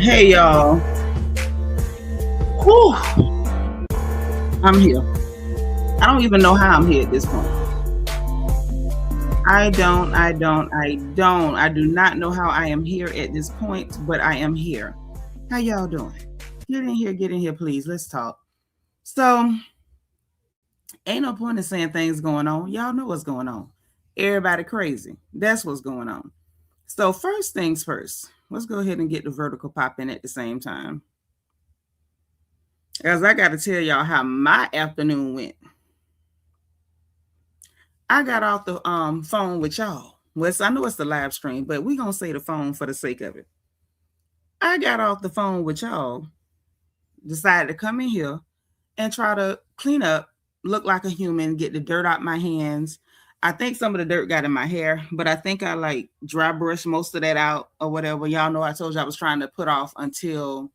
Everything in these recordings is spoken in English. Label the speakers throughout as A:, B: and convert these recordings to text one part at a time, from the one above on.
A: Hey y'all. Whew. I'm here. I don't even know how I'm here at this point. I do not know how I am here at this point, but I am here. How y'all doing? Get in here, please. Let's talk. So, ain't no point in saying things going on. Y'all know what's going on. Everybody crazy. That's what's going on. So, first things first, let's go ahead and get the vertical popping at the same time. As I got to tell y'all how my afternoon went. I got off the phone with y'all. Well, I know it's the live stream, but we're going to say the phone for the sake of it. I got off the phone with y'all, decided to come in here and try to clean up, look like a human, get the dirt out my hands. I think some of the dirt got in my hair, but I think I like dry brushed most of that out or whatever. Y'all know I told you I was trying to put off until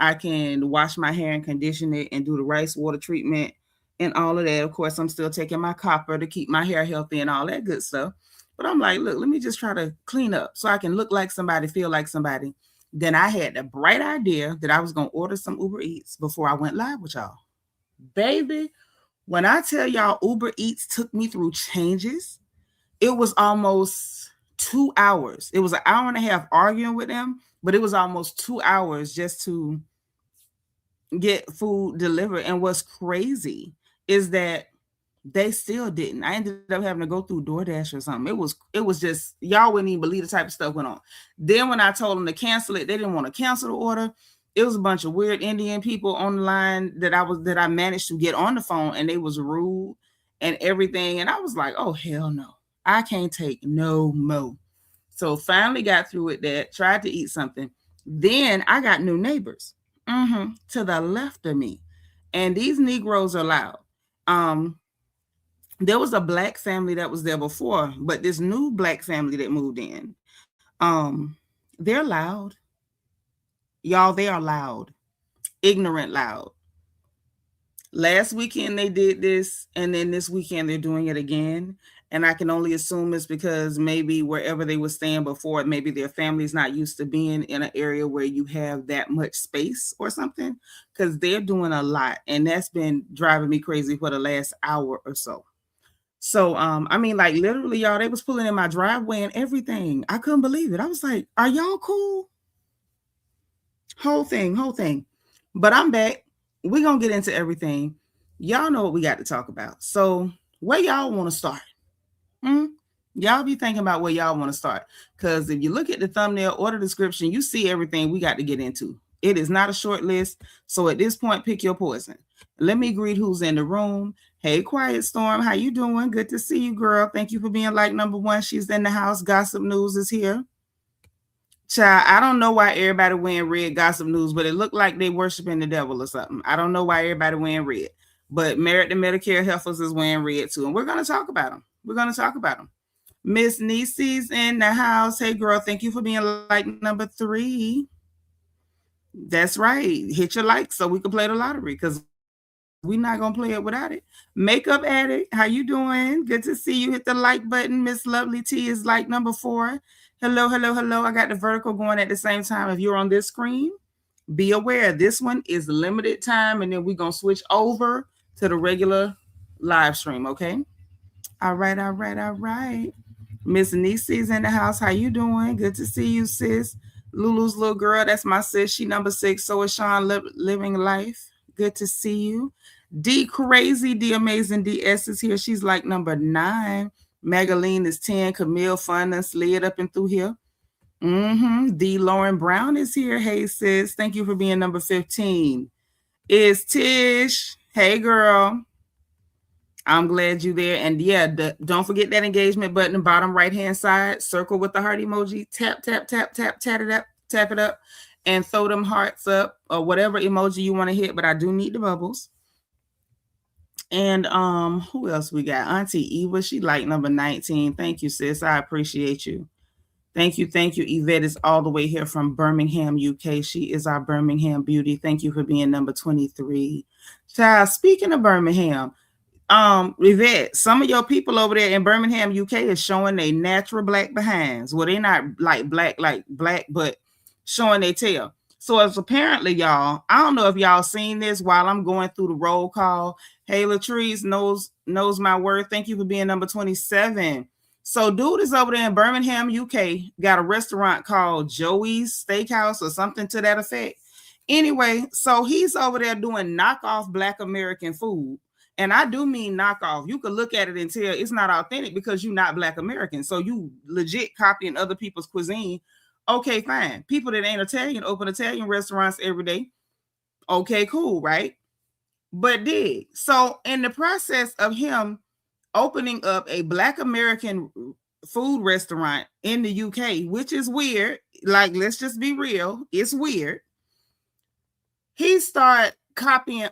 A: I can wash my hair and condition it and do the rice water treatment and all of that. Of course, I'm still taking my copper to keep my hair healthy and all that good stuff. But I'm like, look, let me just try to clean up so I can look like somebody, feel like somebody. Then I had the bright idea that I was going to order some Uber Eats before I went live with y'all. Baby, when I tell y'all Uber Eats took me through changes, it was almost 2 hours. It was an hour and a half arguing with them, but it was almost 2 hours just to get food delivered. And what's crazy is that they still didn't. I ended up having to go through DoorDash or something. It was just, y'all wouldn't even believe the type of stuff went on. Then when I told them to cancel it, they didn't want to cancel the order. It was a bunch of weird Indian people on the line that I managed to get on the phone, and they was rude and everything. And I was like, oh hell no, I can't take no more. So finally got through with that, tried to eat something. Then I got new neighbors to the left of me. And these Negroes are loud. There was a black family that was there before, but this new black family that moved in, they're loud. Y'all, they are loud. Ignorant loud. Last weekend they did this, and then this weekend they're doing it again. And I can only assume it's because maybe wherever they were staying before, maybe their family's not used to being in an area where you have that much space or something, because they're doing a lot. And that's been driving me crazy for the last hour or so. So, I mean, like literally, y'all, they was pulling in my driveway and everything. I couldn't believe it. I was like, are y'all cool? Whole thing. But I'm back. We're going to get into everything. Y'all know what we got to talk about. So where y'all want to start? Y'all be thinking about where y'all want to start. Because if you look at the thumbnail or the description, you see everything we got to get into. It is not a short list. So at this point, pick your poison. Let me greet who's in the room. Hey, Quiet Storm, how you doing? Good to see you, girl. Thank you for being like number one. She's in the house. Gossip News is here. Child, I don't know why everybody wearing red, Gossip News, but it looked like they worshiping the devil or something. I don't know why everybody wearing red, but Merit the Medicare heifers is wearing red too, and we're going to talk about them. Miss Niecy's in the house. Hey, girl, thank you for being like number 3. That's right. Hit your like so we can play the lottery, because we're not going to play it without it. Makeup Addict, how you doing? Good to see you. Hit the like button. Miss Lovely T is like number 4. Hello. I got the vertical going at the same time. If you're on this screen, be aware this one is limited time, and then we're going to switch over to the regular live stream, okay? All right. Miss Niecy's in the house. How you doing? Good to see you, sis. Lulu's little girl, that's my sis. She number 6. So is Sean, living life. Good to see you. D Crazy, D Amazing DS is here. She's like number 9. Magaline is 10. Camille Fun and slid up and through here. D Lauren Brown is here. Hey, sis. Thank you for being number 15. Is Tish. Hey, girl. I'm glad you're there. And yeah, don't forget that engagement button, the bottom right-hand side. Circle with the heart emoji. Tap it up, and throw them hearts up or whatever emoji you want to hit. But I do need the bubbles. And who else we got? Auntie Eva, she like number 19. Thank you, sis. I appreciate you. Thank you. Yvette is all the way here from Birmingham, UK. She is our Birmingham beauty. Thank you for being number 23. Child, speaking of Birmingham, Yvette, some of your people over there in Birmingham, UK is showing their natural black behinds. Well, they're not like black, but showing their tail. So as apparently, y'all, I don't know if y'all seen this while I'm going through the roll call. Hey, Latrice knows my word. Thank you for being number 27. So dude is over there in Birmingham, UK, got a restaurant called Joey's Steakhouse or something to that effect. Anyway, so he's over there doing knockoff Black American food. And I do mean knockoff. You could look at it and tell it's not authentic because you're not Black American. So you legit copying other people's cuisine. Okay, fine. People that ain't Italian open Italian restaurants every day. Okay, cool, right? But so in the process of him opening up a Black American food restaurant in the UK, which is weird. Like, let's just be real. It's weird. He started copying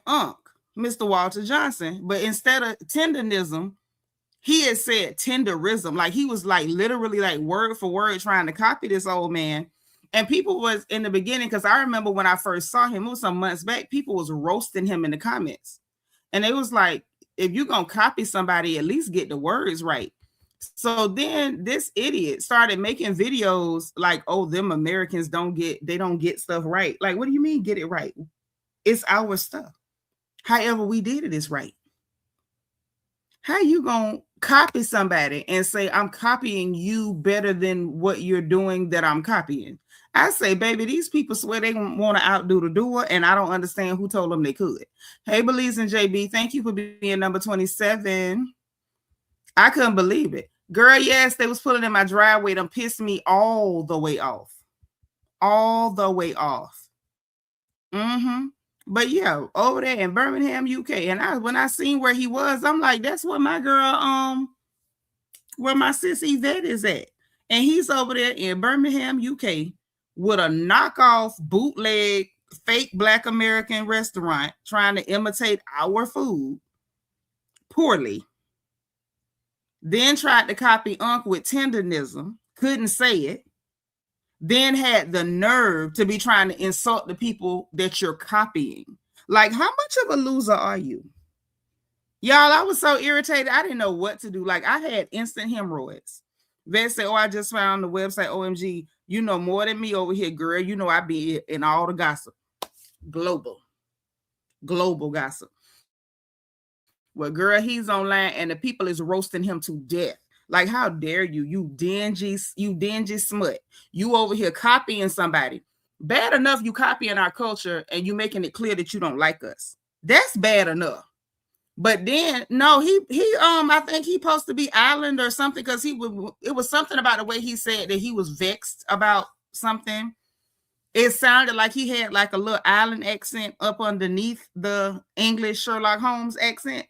A: Mr. Walter Johnson, but instead of tenderism, he had said tenderism. Like, he was like literally like word for word trying to copy this old man. And people was in the beginning, because I remember when I first saw him, it was some months back, people was roasting him in the comments. And it was like, if you're going to copy somebody, at least get the words right. So then this idiot started making videos like, oh, them Americans don't get stuff right. Like, what do you mean get it right? It's our stuff. However we did it is right. How you going to copy somebody and say, I'm copying you better than what you're doing that I'm copying? I say, baby, these people swear they want to outdo the doer, and I don't understand who told them they could. Hey, Belize and JB, thank you for being number 27. I couldn't believe it. Girl, yes, they was pulling in my driveway. Them pissed me all the way off. All the way off. Mm-hmm. But yeah, over there in Birmingham, UK. And when I seen where he was, I'm like, that's where my girl, where my sis Yvette is at. And he's over there in Birmingham, UK, with a knockoff, bootleg, fake Black American restaurant trying to imitate our food poorly. Then tried to copy Unc with tenderism, couldn't say it. Then had the nerve to be trying to insult the people that you're copying. Like, how much of a loser are you? Y'all, I was so irritated. I didn't know what to do. Like, I had instant hemorrhoids. Vet said, oh, I just found the website, OMG. You know more than me over here, girl. You know I be in all the gossip. Global gossip. Well, girl, he's online and the people is roasting him to death. Like, how dare you? You dingy smut. You over here copying somebody. Bad enough you copying our culture and you making it clear that you don't like us. That's bad enough. But then no, he I think he supposed to be island or something, because it was something about the way he said that he was vexed about something. It sounded like he had like a little island accent up underneath the English Sherlock Holmes accent.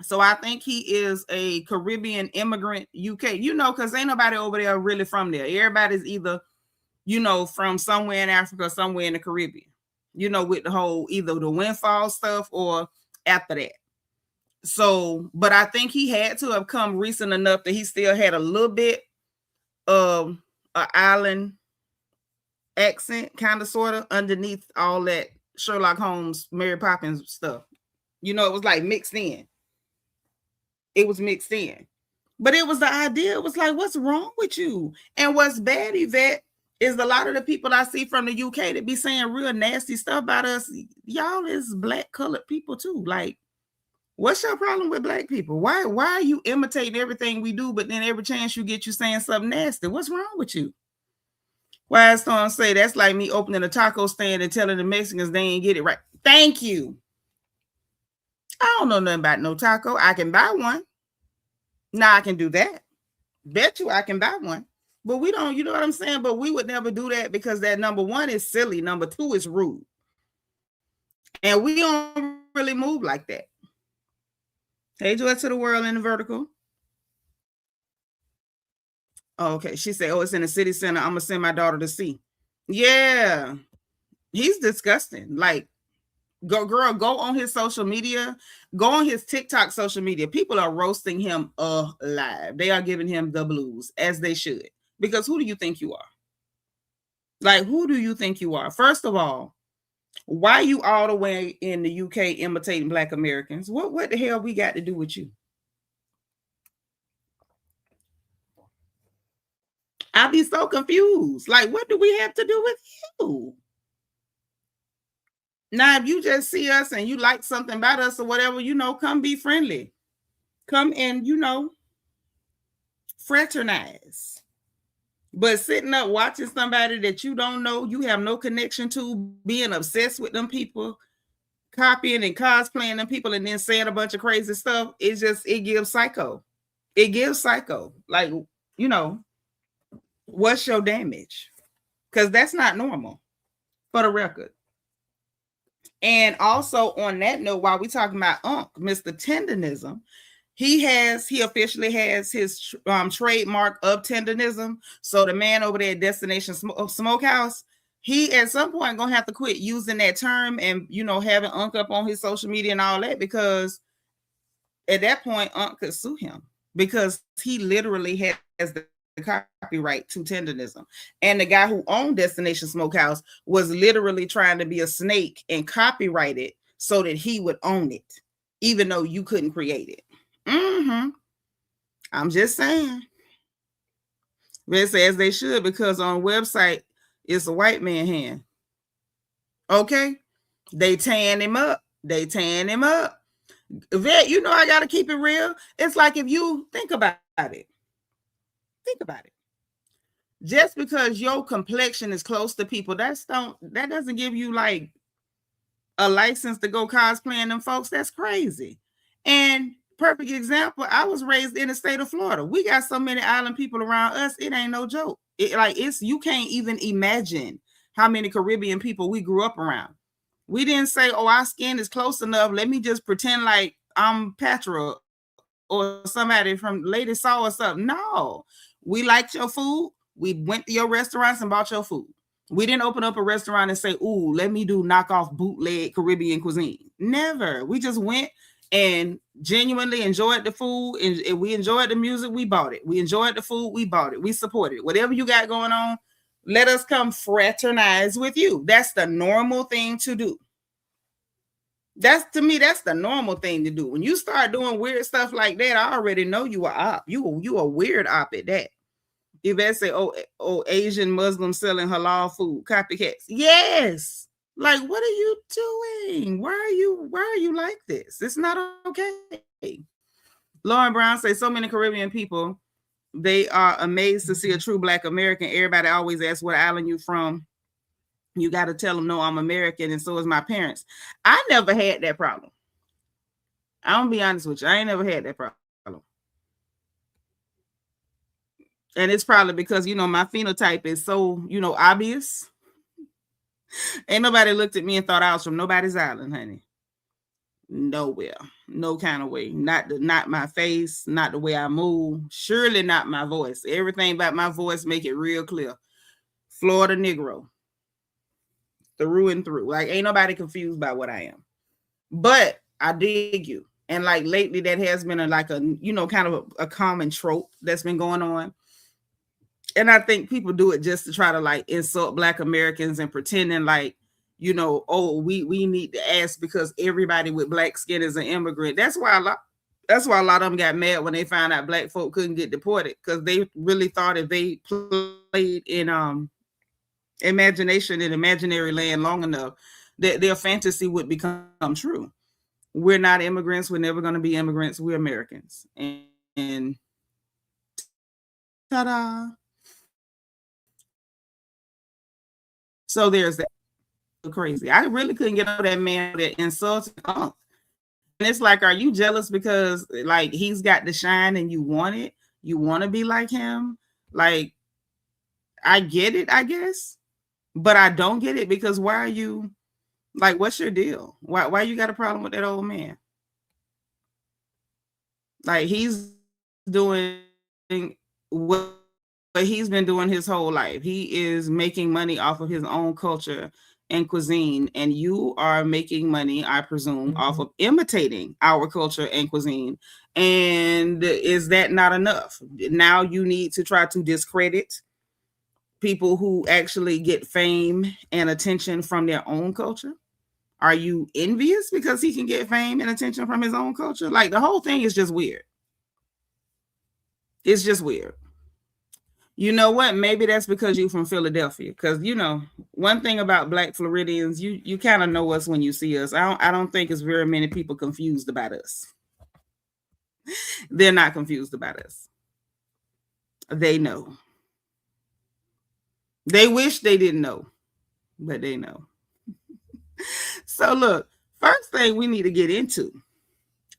A: So I think he is a Caribbean immigrant, UK, because ain't nobody over there really from there. Everybody's either, from somewhere in Africa or somewhere in the Caribbean, with the whole either the windfall stuff or after that. So, but I think he had to have come recent enough that he still had a little bit of an island accent, kind of, sort of, underneath all that Sherlock Holmes, Mary Poppins stuff. It was like mixed in. It was mixed in. But it was the idea. It was like, what's wrong with you? And what's bad, Yvette, is a lot of the people I see from the UK that be saying real nasty stuff about us. Y'all is black colored people too. Like, what's your problem with black people? Why are you imitating everything we do, but then every chance you get, you saying something nasty? What's wrong with you? Why is someone say that's like me opening a taco stand and telling the Mexicans they ain't get it right? Thank you. I don't know nothing about no taco. I can buy one. Now I can do that. Bet you I can buy one. But we don't, you know what I'm saying? But we would never do that because that, number one, is silly. Number two, is rude. And we don't really move like that. Hey, Joy to the world in the vertical. Oh, okay. She said, oh, it's in the city center. I'm going to send my daughter to see. Yeah. He's disgusting. Like, go on his social media. Go on his TikTok social media. People are roasting him alive. They are giving him the blues, as they should. Because who do you think you are? Like, who do you think you are? First of all, why are you all the way in the UK imitating Black Americans? What the hell we got to do with you? I'd be so confused. Like, what do we have to do with you? Now, if you just see us and you like something about us or whatever, come be friendly. Come and, fraternize. But sitting up watching somebody that you don't know, you have no connection to, being obsessed with them people, copying and cosplaying them people, and then saying a bunch of crazy stuff, it gives psycho. It gives psycho. Like, what's your damage? Because that's not normal, for the record. And also on that note, while we talking about Mr. Tendenism, he officially has his trademark of tenderism. So the man over there at Destination Smokehouse, he at some point gonna have to quit using that term and having Unc up on his social media and all that, because at that point Unc could sue him, because he literally has the copyright to tenderism. And the guy who owned Destination Smokehouse was literally trying to be a snake and copyright it so that he would own it, even though you couldn't create it. I'm just saying. As they should, because on website it's a white man hand. Okay? They tan him up. I gotta keep it real. It's like, if you think about it. Just because your complexion is close to people, that doesn't give you like a license to go cosplaying them folks. That's crazy. And perfect example, I was raised in the state of Florida. We got so many island people around us, it ain't no joke. You can't even imagine how many Caribbean people we grew up around. We didn't say, oh, our skin is close enough, let me just pretend like I'm Patra or somebody from Lady Saw or something. No, we liked your food. We went to your restaurants and bought your food. We didn't open up a restaurant and say, ooh, let me do knockoff bootleg Caribbean cuisine. Never. We just went and genuinely enjoyed the food, and we enjoyed the music, we bought it. We enjoyed the food, we bought it. We supported it. Whatever you got going on, let us come fraternize with you. That's the normal thing to do. To me, that's the normal thing to do. When you start doing weird stuff like that, I already know you are op. You a weird op at that. If they say, oh, Asian Muslims selling halal food, copycats. Yes. Like, what are you doing? Why are you like this? It's not okay. Lauren Brown says, so many Caribbean people, they are amazed to see a true Black American. Everybody always asks, what island you from? You got to tell them, no, I'm American, and so is my parents. I never had that problem. I'm gonna be honest with you. I ain't never had that problem. And it's probably because, my phenotype is so, obvious. Ain't nobody looked at me and thought I was from nobody's island, honey. Nowhere. No kind of way. Not my face, not the way I move. Surely not my voice. Everything about my voice make it real clear. Florida Negro. Through and through. Like, ain't nobody confused by what I am. But I dig you. And like lately, that has been kind of a common trope that's been going on. And I think people do it just to try to like insult Black Americans and pretending like, oh, we need to ask because everybody with Black skin is an immigrant. That's why a lot of them got mad when they found out Black folk couldn't get deported, because they really thought if they played in imagination in imaginary land long enough, that their fantasy would become true. We're not immigrants. We're never going to be immigrants. We're Americans. And ta-da. So there's that. Crazy. I really couldn't get over that man that insulted Unc. And it's like, are you jealous because like he's got the shine and you want it? You want to be like him? Like, I get it, I guess, but I don't get it, because why are you like, what's your deal? Why you got a problem with that old man? Like, he's doing what he's been doing his whole life. He is making money off of his own culture and cuisine, and you are making money, I presume, off of imitating our culture and cuisine. And is that not enough? Now you need to try to discredit people who actually get fame and attention from their own culture. Are you envious because he can get fame and attention from his own culture? Like, the whole thing is just weird. It's just weird. You know what? Maybe that's because you from Philadelphia. Because one thing about Black Floridians, you kind of know us when you see us. I don't think it's very many people confused about us. They're not confused about us. They know. They wish they didn't know, but they know. So look, first thing we need to get into.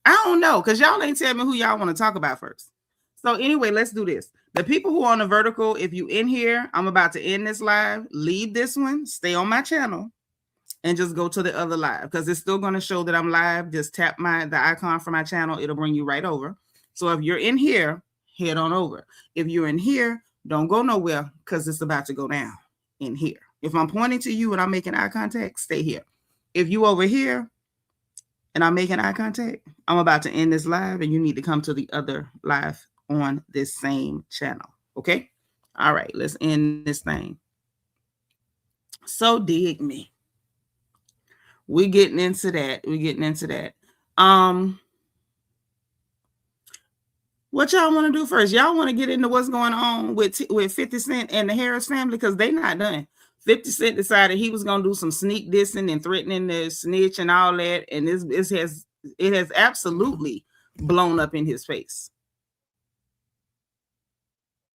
A: I don't know, because y'all ain't tell me who y'all want to talk about first. So anyway, let's do this. The people who are on the vertical, if you in here, I'm about to end this live. Leave this one, stay on my channel, and just go to the other live, because it's still going to show that I'm live. Just tap the icon for my channel. It'll bring you right over. So if you're in here, head on over. If you're in here, don't go nowhere, because it's about to go down in here. If I'm pointing to you and I'm making eye contact, stay here. If you over here and I'm making eye contact, I'm about to end this live, and you need to come to the other live on this same channel. Okay? All right, let's end this thing. So dig me. We're getting into that. What y'all want to do first? Y'all want to get into what's going on with 50 Cent and the Harris family? Because they not done. 50 Cent decided he was going to do some sneak dissing and threatening to snitch and all that. And it has absolutely blown up in his face.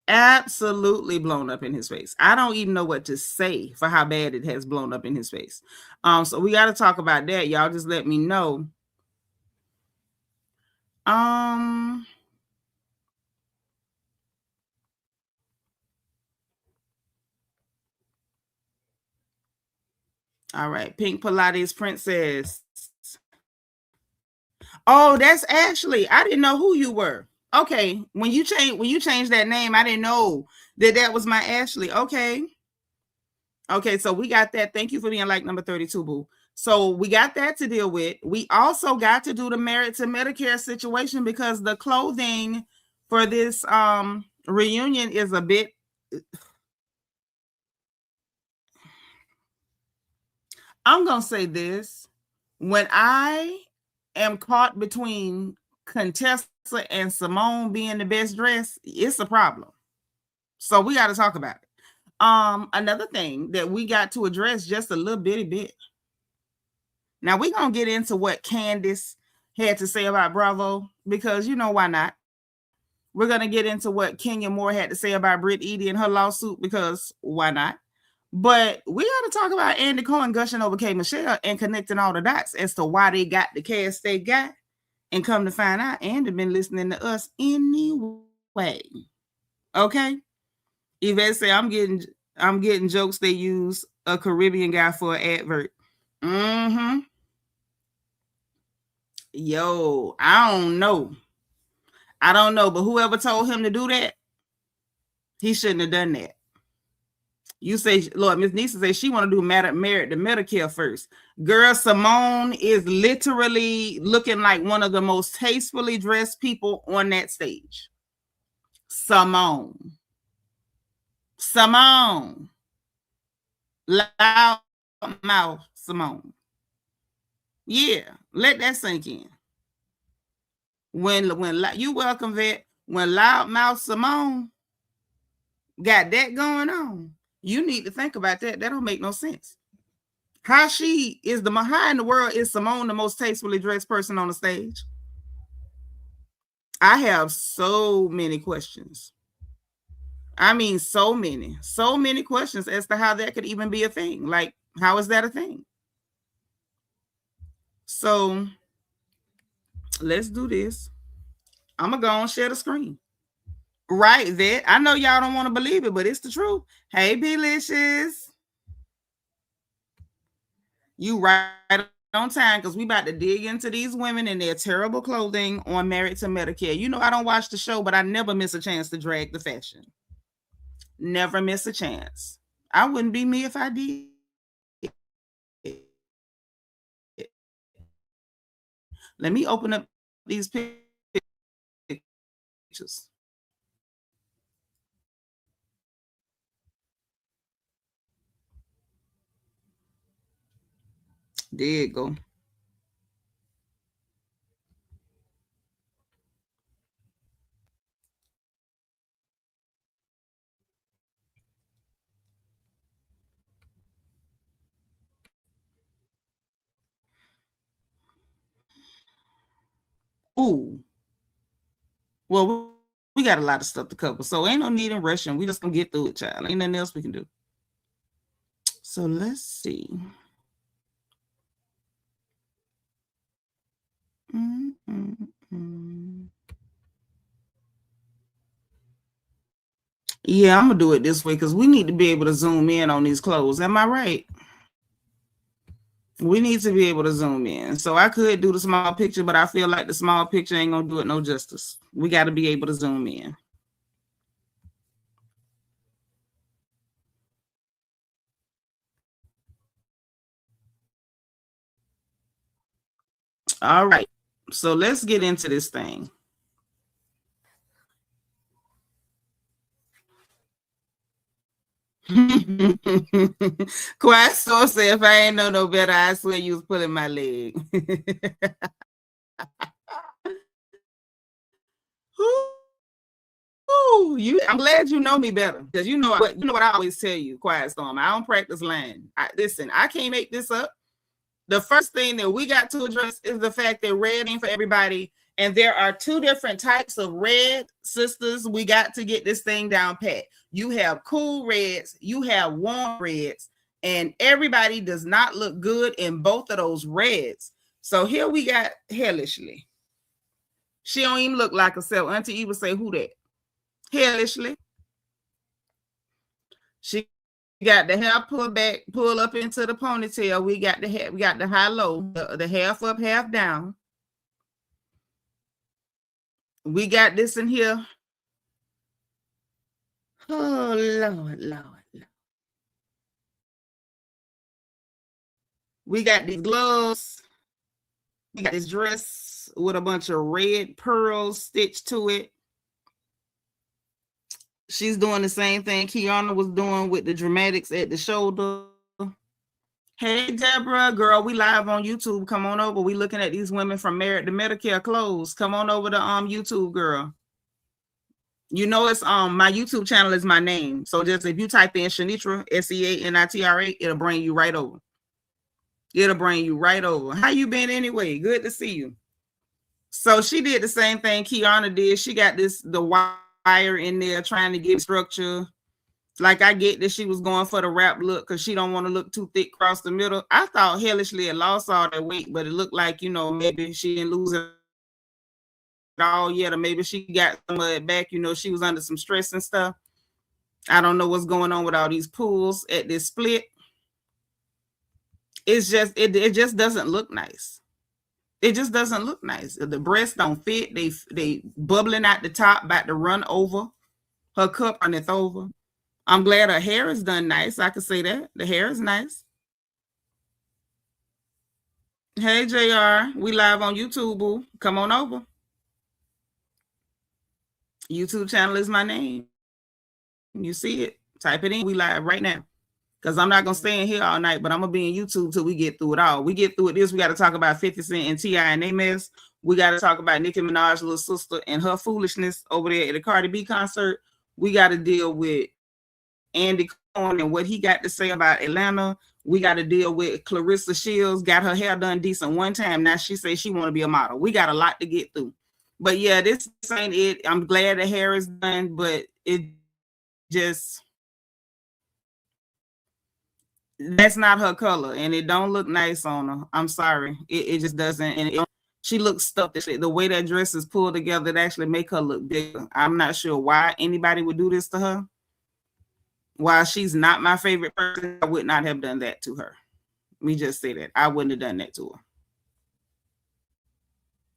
A: Absolutely blown up in his face. I don't even know what to say for how bad it has blown up in his face. So we got to talk about that. Y'all just let me know. All right, Pink Pilates Princess. Oh, that's Ashley. I didn't know who you were. Okay, when you changed that name, I didn't know that was my Ashley. Okay, so we got that. Thank you for being like number 32, boo. So we got that to deal with. We also got to do the Married to Medicare situation, because the clothing for this reunion is a bit. I'm gonna say this: when I am caught between Contessa and Simone being the best dressed, it's a problem. So we got to talk about it. Another thing that we got to address just a little bitty bit. Now we're gonna get into what Candace had to say about Bravo, because why not? We're gonna get into what Kenya Moore had to say about Brit, Eady, and her lawsuit, because why not? But we got to talk about Andy Cohen gushing over K. Michelle and connecting all the dots as to why they got the cast they got. And come to find out, Andy been listening to us anyway. Okay? Yvette say, I'm getting jokes they use a Caribbean guy for an advert. Mm-hmm. Yo, I don't know, but whoever told him to do that, he shouldn't have done that. You say, Lord, Miss Nisa says she want to do Married to Medicare first. Girl, Simone is literally looking like one of the most tastefully dressed people on that stage. Simone. Loud mouth Simone. Yeah, let that sink in. When you welcome, Vet. When loudmouth Simone got that going on, you need to think about that. That don't make no sense. How in the world is Simone the most tastefully dressed person on the stage? I have so many questions. I mean, so many questions as to how that could even be a thing. Like, how is that a thing? So let's do this. I'm gonna go and share the screen. Right, Vet. I know y'all don't want to believe it, but it's the truth. Hey, Belicious. You right on time, because we about to dig into these women and their terrible clothing on Married to Medicare. I don't watch the show, but I never miss a chance to drag the fashion. Never miss a chance. I wouldn't be me if I did. Let me open up these pictures. There you go. Ooh. Well, we got a lot of stuff to cover, so ain't no need in rushing. We just gonna get through it, child. Ain't nothing else we can do. So let's see. Yeah, I'm gonna do it this way because we need to be able to zoom in on these clothes. Am I right? We need to be able to zoom in. So I could do the small picture, but I feel like the small picture ain't gonna do it no justice. We got to be able to zoom in. All right. So let's get into this thing. Quiet so say if I ain't know no better, I swear you was pulling my leg. I'm glad you know me better because you know what I always tell you, Quiet Storm. I don't practice lying. Listen, I can't make this up. The first thing that we got to address is the fact that red ain't for everybody. And there are two different types of red, sisters. We got to get this thing down pat. You have cool reds, you have warm reds, and everybody does not look good in both of those reds. So here we got Hellishly. She don't even look like herself. Auntie Eva say, who that? Hellishly. She got the hair pulled back, pull up into the ponytail. We got the hair, we got the high low, the half up, half down. We got this in here. Oh, Lord, Lord. We got these gloves. We got this dress with a bunch of red pearls stitched to it. She's doing the same thing Kiana was doing with the dramatics at the shoulder. Hey, Deborah, girl, we live on YouTube. Come on over. We looking at these women from Married to Medicare clothes. Come on over to YouTube, girl. You know it's my YouTube channel is my name. So just if you type in Seanitra, Seanitra, it'll bring you right over. It'll bring you right over. How you been anyway? Good to see you. So she did the same thing Kiana did. She got the wire in there trying to get structure. Like I get that she was going for the wrap look because she don't want to look too thick across the middle. I thought Hellishly had lost all that weight, but it looked like, maybe she didn't lose it all yet, or maybe she got some of it back. She was under some stress and stuff. I don't know what's going on with all these pulls at this split. It's just it just doesn't look nice. It just doesn't look nice. The breasts don't fit. They bubbling at the top, about to run over. Her cup runneth over. I'm glad her hair is done nice. I can say that. The hair is nice. Hey, JR. We live on YouTube, boo. Come on over. YouTube channel is my name. You see it. Type it in. We live right now. Because I'm not going to stay in here all night, but I'm going to be in YouTube till we get through it all. We get through it this, we got to talk about 50 Cent and T.I. and they mess. We got to talk about Nicki Minaj, little sister, and her foolishness over there at the Cardi B concert. We got to deal with Andy Cohen and what he got to say about Atlanta. We got to deal with Clarissa Shields, got her hair done decent one time. Now she says she want to be a model. We got a lot to get through. But yeah, this ain't it. I'm glad the hair is done, but it just... that's not her color, and it don't look nice on her. I'm sorry, it just doesn't. And she looks stuffed. The way that dress is pulled together, it actually make her look bigger. I'm not sure why anybody would do this to her. While she's not my favorite person, I would not have done that to her. Let me just say that I wouldn't have done that to her.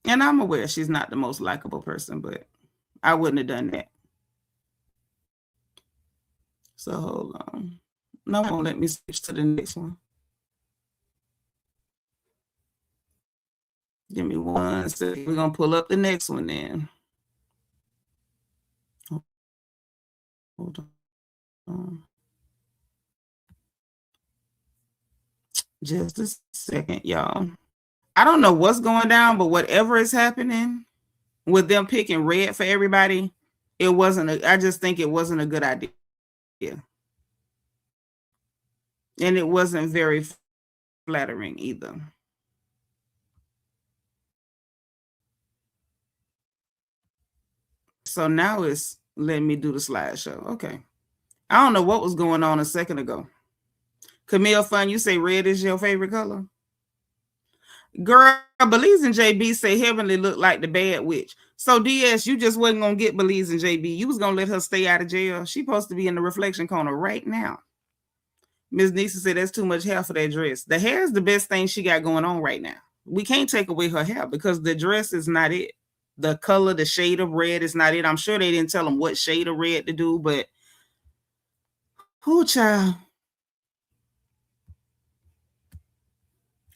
A: And I'm aware she's not the most likable person, but I wouldn't have done that. So hold on. No, won't let me switch to the next one. Give me 1 second. We're going to pull up the next one then. Hold on. Just a second, y'all. I don't know what's going down, but whatever is happening with them picking red for everybody, I just think it wasn't a good idea. And it wasn't very flattering either. So now it's letting me do the slideshow. Okay. I don't know what was going on a second ago. Camille Fun, you say red is your favorite color? Girl, Belize and JB say Heavenly looked like the bad witch. So DS, you just wasn't gonna get Belize and JB. You was gonna let her stay out of jail. She supposed to be in the reflection corner right now. Ms. Nisa said that's too much hair for that dress. The hair is the best thing she got going on right now. We can't take away her hair because the dress is not it. The color, the shade of red is not it. I'm sure they didn't tell them what shade of red to do, but who child?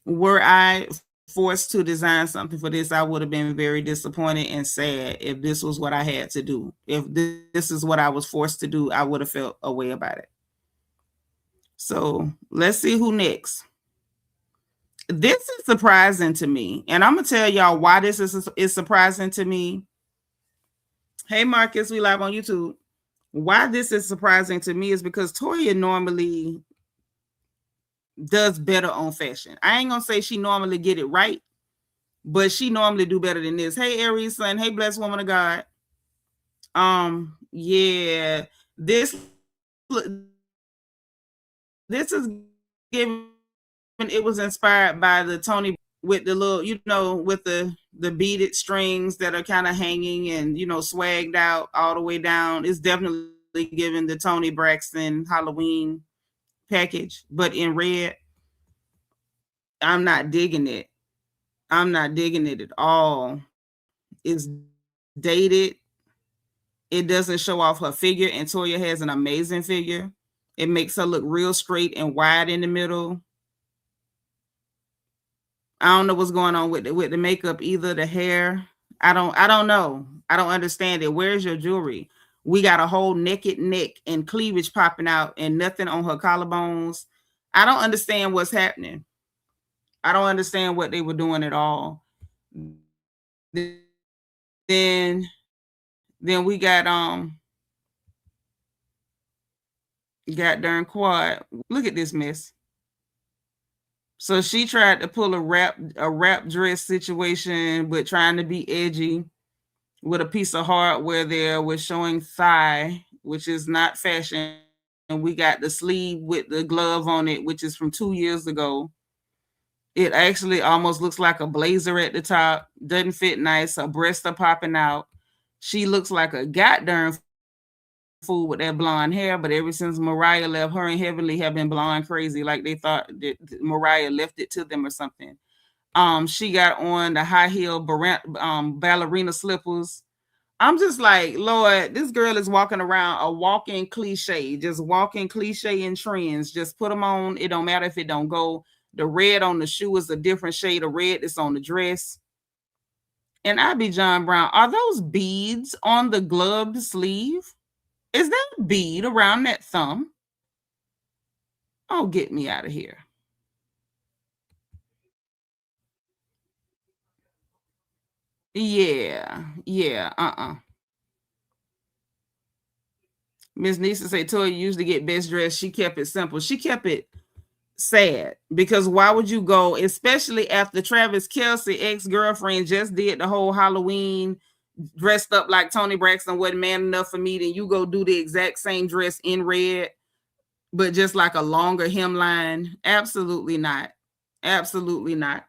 A: Were I forced to design something for this, I would have been very disappointed and sad if this was what I had to do. If this is what I was forced to do, I would have felt a way about it. So let's see who next. This is surprising to me, and I'm gonna tell y'all why this is surprising to me. Hey Marcus, we live on YouTube. Why this is surprising to me is because Toya normally does better on fashion. I ain't gonna say she normally get it right, but she normally do better than this. Hey Aries son, hey blessed woman of God. Yeah, this is given. It was inspired by the Tony with the little, with the beaded strings that are kind of hanging and swagged out all the way down. It's definitely given the Tony Braxton Halloween package, but in red. I'm not digging it. I'm not digging it at all. It's dated. It doesn't show off her figure, and Toya has an amazing figure. It makes her look real straight and wide in the middle. I don't know what's going on with the makeup either. The hair, I don't know. I don't understand it. Where's your jewelry? We got a whole naked neck and cleavage popping out, and nothing on her collarbones. I don't understand what's happening. I don't understand what they were doing at all. Then we got darn quad. Look at this mess. So she tried to pull a wrap dress situation, but trying to be edgy with a piece of hardware there with showing thigh, which is not fashion. And we got the sleeve with the glove on it, which is from 2 years ago. It actually almost looks like a blazer at the top. Doesn't fit nice. Her breasts are popping out. She looks like a goddamn fool with that blonde hair, but ever since Mariah left, her and Heavenly have been blonde crazy, like they thought that Mariah left it to them or something. She got on the high heel ballerina slippers. I'm just like, Lord, this girl is walking around a walking cliche, just walking cliche and trends. Just put them on. It don't matter if it don't go. The red on the shoe is a different shade of red that's on the dress. And I be John Brown. Are those beads on the gloved sleeve? Is that a bead around that thumb? Oh, get me out of here. Yeah. Miss Nisa say Toya used to get best dressed. She kept it simple. She kept it sad because why would you go, especially after Travis Kelce ex-girlfriend just did the whole Halloween dressed up like Tony Braxton wasn't man enough for me, then you go do the exact same dress in red, but just like a longer hemline. Absolutely not. Absolutely not.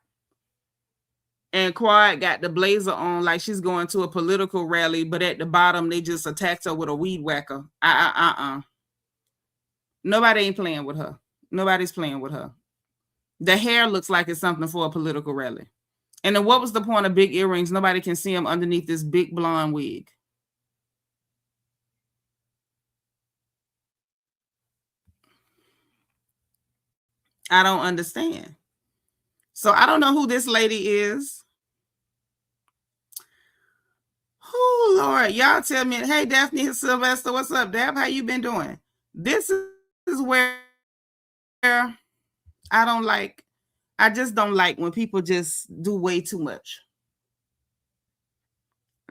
A: And Quad got the blazer on like she's going to a political rally, but at the bottom they just attacked her with a weed whacker. Nobody ain't playing with her. Nobody's playing with her. The hair looks like it's something for a political rally. And then what was the point of big earrings? Nobody can see them underneath this big blonde wig. I don't understand. So I don't know who this lady is. Oh, Lord. Y'all tell me. Hey, Daphne Sylvester, what's up, Dab? How you been doing? This is where I just don't like when people just do way too much.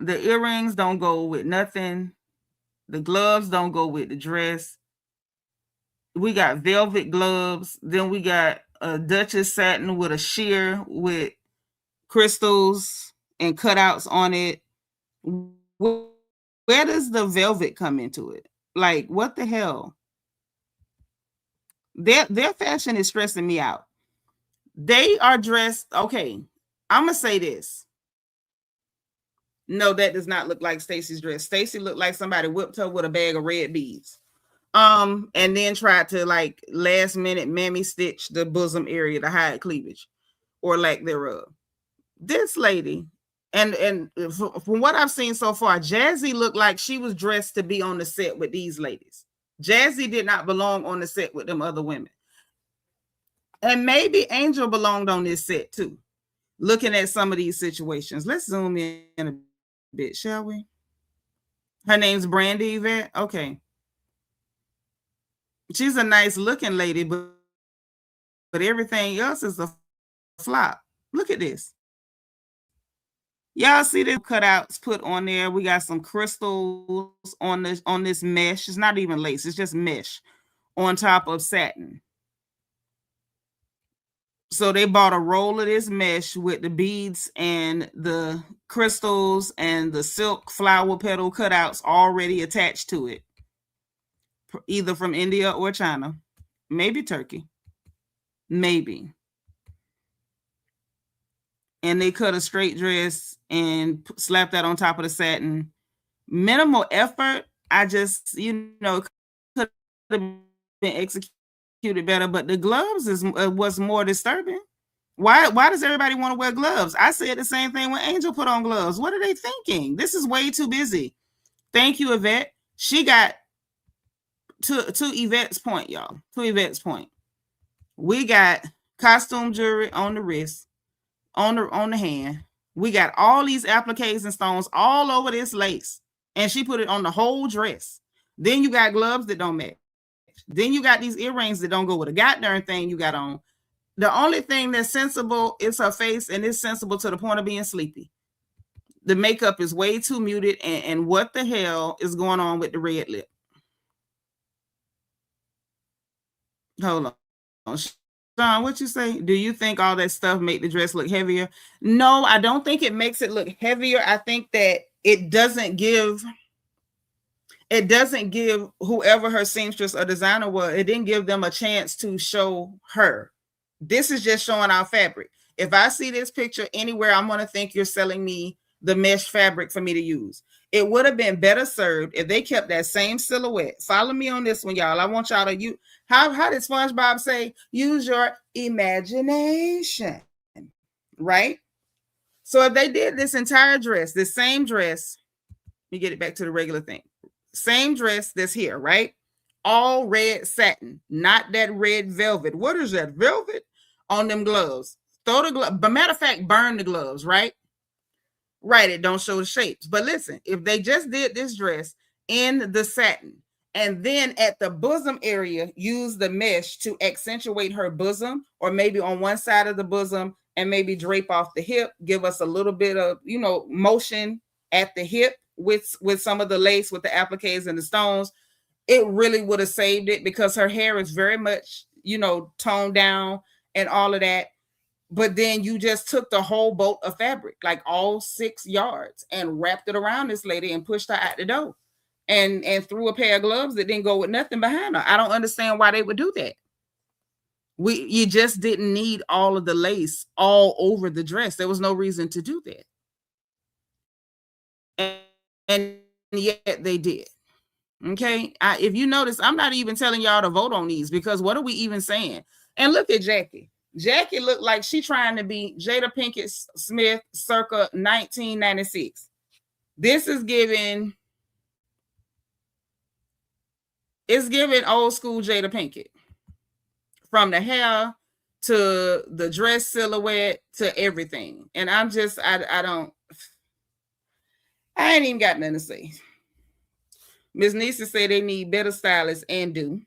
A: The earrings don't go with nothing. The gloves don't go with the dress. We got velvet gloves. Then we got a Duchess satin with a sheer with crystals and cutouts on it. Where does the velvet come into it? Like, what the hell? Their fashion is stressing me out. They are dressed, okay. I'm gonna say this. No, that does not look like Stacy's dress. Stacy looked like somebody whipped her with a bag of red beads. And then tried to like last minute mammy stitch the bosom area to hide cleavage or lack thereof. This lady, and from what I've seen so far, Jazzy looked like she was dressed to be on the set with these ladies. Jazzy did not belong on the set with them other women. And maybe Angel belonged on this set too. Looking at some of these situations. Let's zoom in a bit, shall we? Her name's Brandy Yvette. Okay. She's a nice looking lady, but everything else is a flop. Look at this. Y'all see the cutouts put on there? We got some crystals on this mesh. It's not even lace, it's just mesh on top of satin. So they bought a roll of this mesh with the beads and the crystals and the silk flower petal cutouts already attached to it, either from India or China, maybe Turkey, maybe. And they cut a straight dress and slapped that on top of the satin. Minimal effort. I just, could have been executed better, but the gloves was more disturbing. Why does everybody want to wear gloves? I said the same thing when Angel put on gloves. What are they thinking? This is way too busy. Thank you, Yvette. She got to Yvette's point, y'all. To Yvette's point. We got costume jewelry on the wrist, on the hand. We got all these appliques and stones all over this lace. And she put it on the whole dress. Then you got gloves that don't match. Then you got these earrings that don't go with a goddamn thing you got on. The only thing that's sensible is her face, and it's sensible to the point of being sleepy. The makeup is way too muted, and what the hell is going on with the red lip? Hold on. Sean, what you say? Do you think all that stuff make the dress look heavier? No, I don't think it makes it look heavier. I think that it doesn't give whoever her seamstress or designer was, it didn't give them a chance to show her. This is just showing our fabric. If I see this picture anywhere, I'm going to think you're selling me the mesh fabric for me to use. It would have been better served if they kept that same silhouette. Follow me on this one, y'all. I want y'all to use, how did SpongeBob say? Use your imagination, right? So if they did this entire dress, this same dress, let me get it back to the regular thing. Same dress that's here, right? All red satin, not that red velvet. What is that velvet on them gloves? Throw the glove. But matter of fact, burn the gloves, right? Right, it don't show the shapes. But listen, if they just did this dress in the satin and then at the bosom area use the mesh to accentuate her bosom, or maybe on one side of the bosom and maybe drape off the hip, give us a little bit of, motion at the hip with some of the lace, with the appliques and the stones, it really would have saved it, because her hair is very much, toned down and all of that. But then you just took the whole bolt of fabric, like all 6 yards, and wrapped it around this lady and pushed her out the door, and threw a pair of gloves that didn't go with nothing behind her. I don't understand why they would do that. You just didn't need all of the lace all over the dress. There was no reason to do that. And yet they did. Okay. If you notice, I'm not even telling y'all to vote on these, because what are we even saying? And look at Jackie. Jackie looked like she trying to be Jada Pinkett Smith circa 1996. This is giving old school Jada Pinkett, from the hair to the dress silhouette to everything. And I'm just, I ain't even got nothing to say. Ms. Nisa said they need better stylists, and do.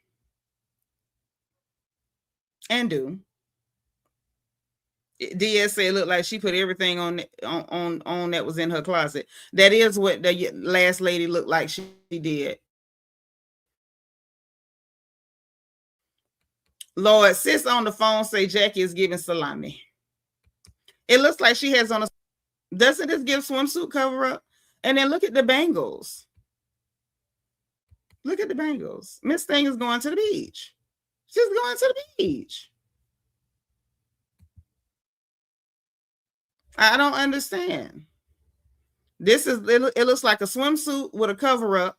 A: DS said it looked like she put everything on that was in her closet. That is what the last lady looked like she did. Lord, sis on the phone say Jackie is giving salami. It looks like she has on a, doesn't this give swimsuit cover up? And then look at the bangles. Look at the bangles. Miss Thing is going to the beach. She's going to the beach. I don't understand. This is, it looks like a swimsuit with a cover up.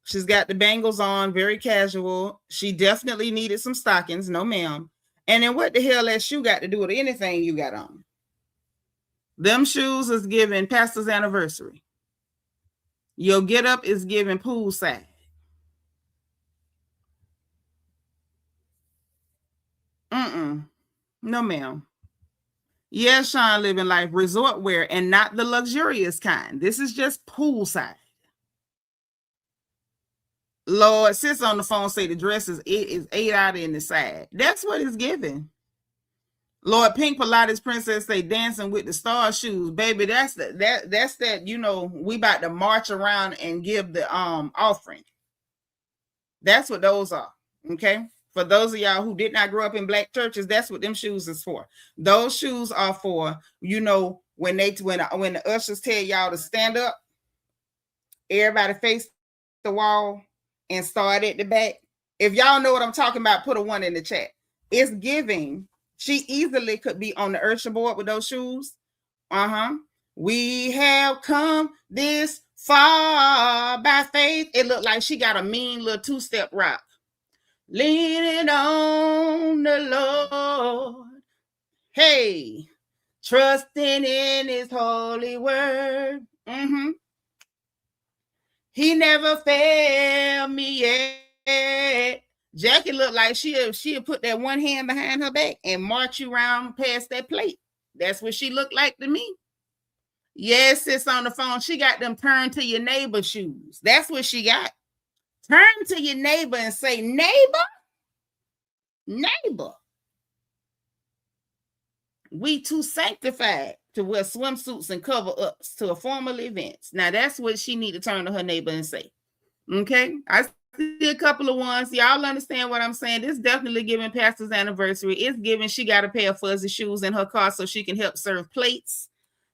A: She's got the bangles on, very casual. She definitely needed some stockings. No, ma'am. And then what the hell that shoe got to do with anything you got on? Them shoes is giving pastor's anniversary. Your get up is giving poolside. No, ma'am. Yeah, Sean living life resort wear and not the luxurious kind. This is just poolside. Lord, sis on the phone say the dress is 8 out in the side. That's what it's giving. Lord, Pink Pilates Princess say dancing with the star shoes. Baby, that's that, you know, we about to march around and give the offering. That's what those are. Okay. For those of y'all who did not grow up in black churches, that's what them shoes is for. Those shoes are for, you know, when the ushers tell y'all to stand up, everybody face the wall and start at the back. If y'all know what I'm talking about, put a 1 in the chat. It's giving. She easily could be on the usher board with those shoes. We have come this far by faith. It looked like she got a mean little 2-step rock. Leaning on the Lord. Hey, trusting in his holy word. He never failed me yet. Jackie looked like she'll put that one hand behind her back and march you around past that plate. That's what she looked like to me. Yes, it's on the phone. She got them turn to your neighbor shoes. That's what she got. Turn to your neighbor and say, neighbor, we too sanctified to wear swimsuits and cover-ups to a formal events. Now, that's what she need to turn to her neighbor and say. Okay? I see a couple of ones. Y'all understand what I'm saying? This definitely giving pastor's anniversary. It's giving she got a pair of fuzzy shoes in her car so she can help serve plates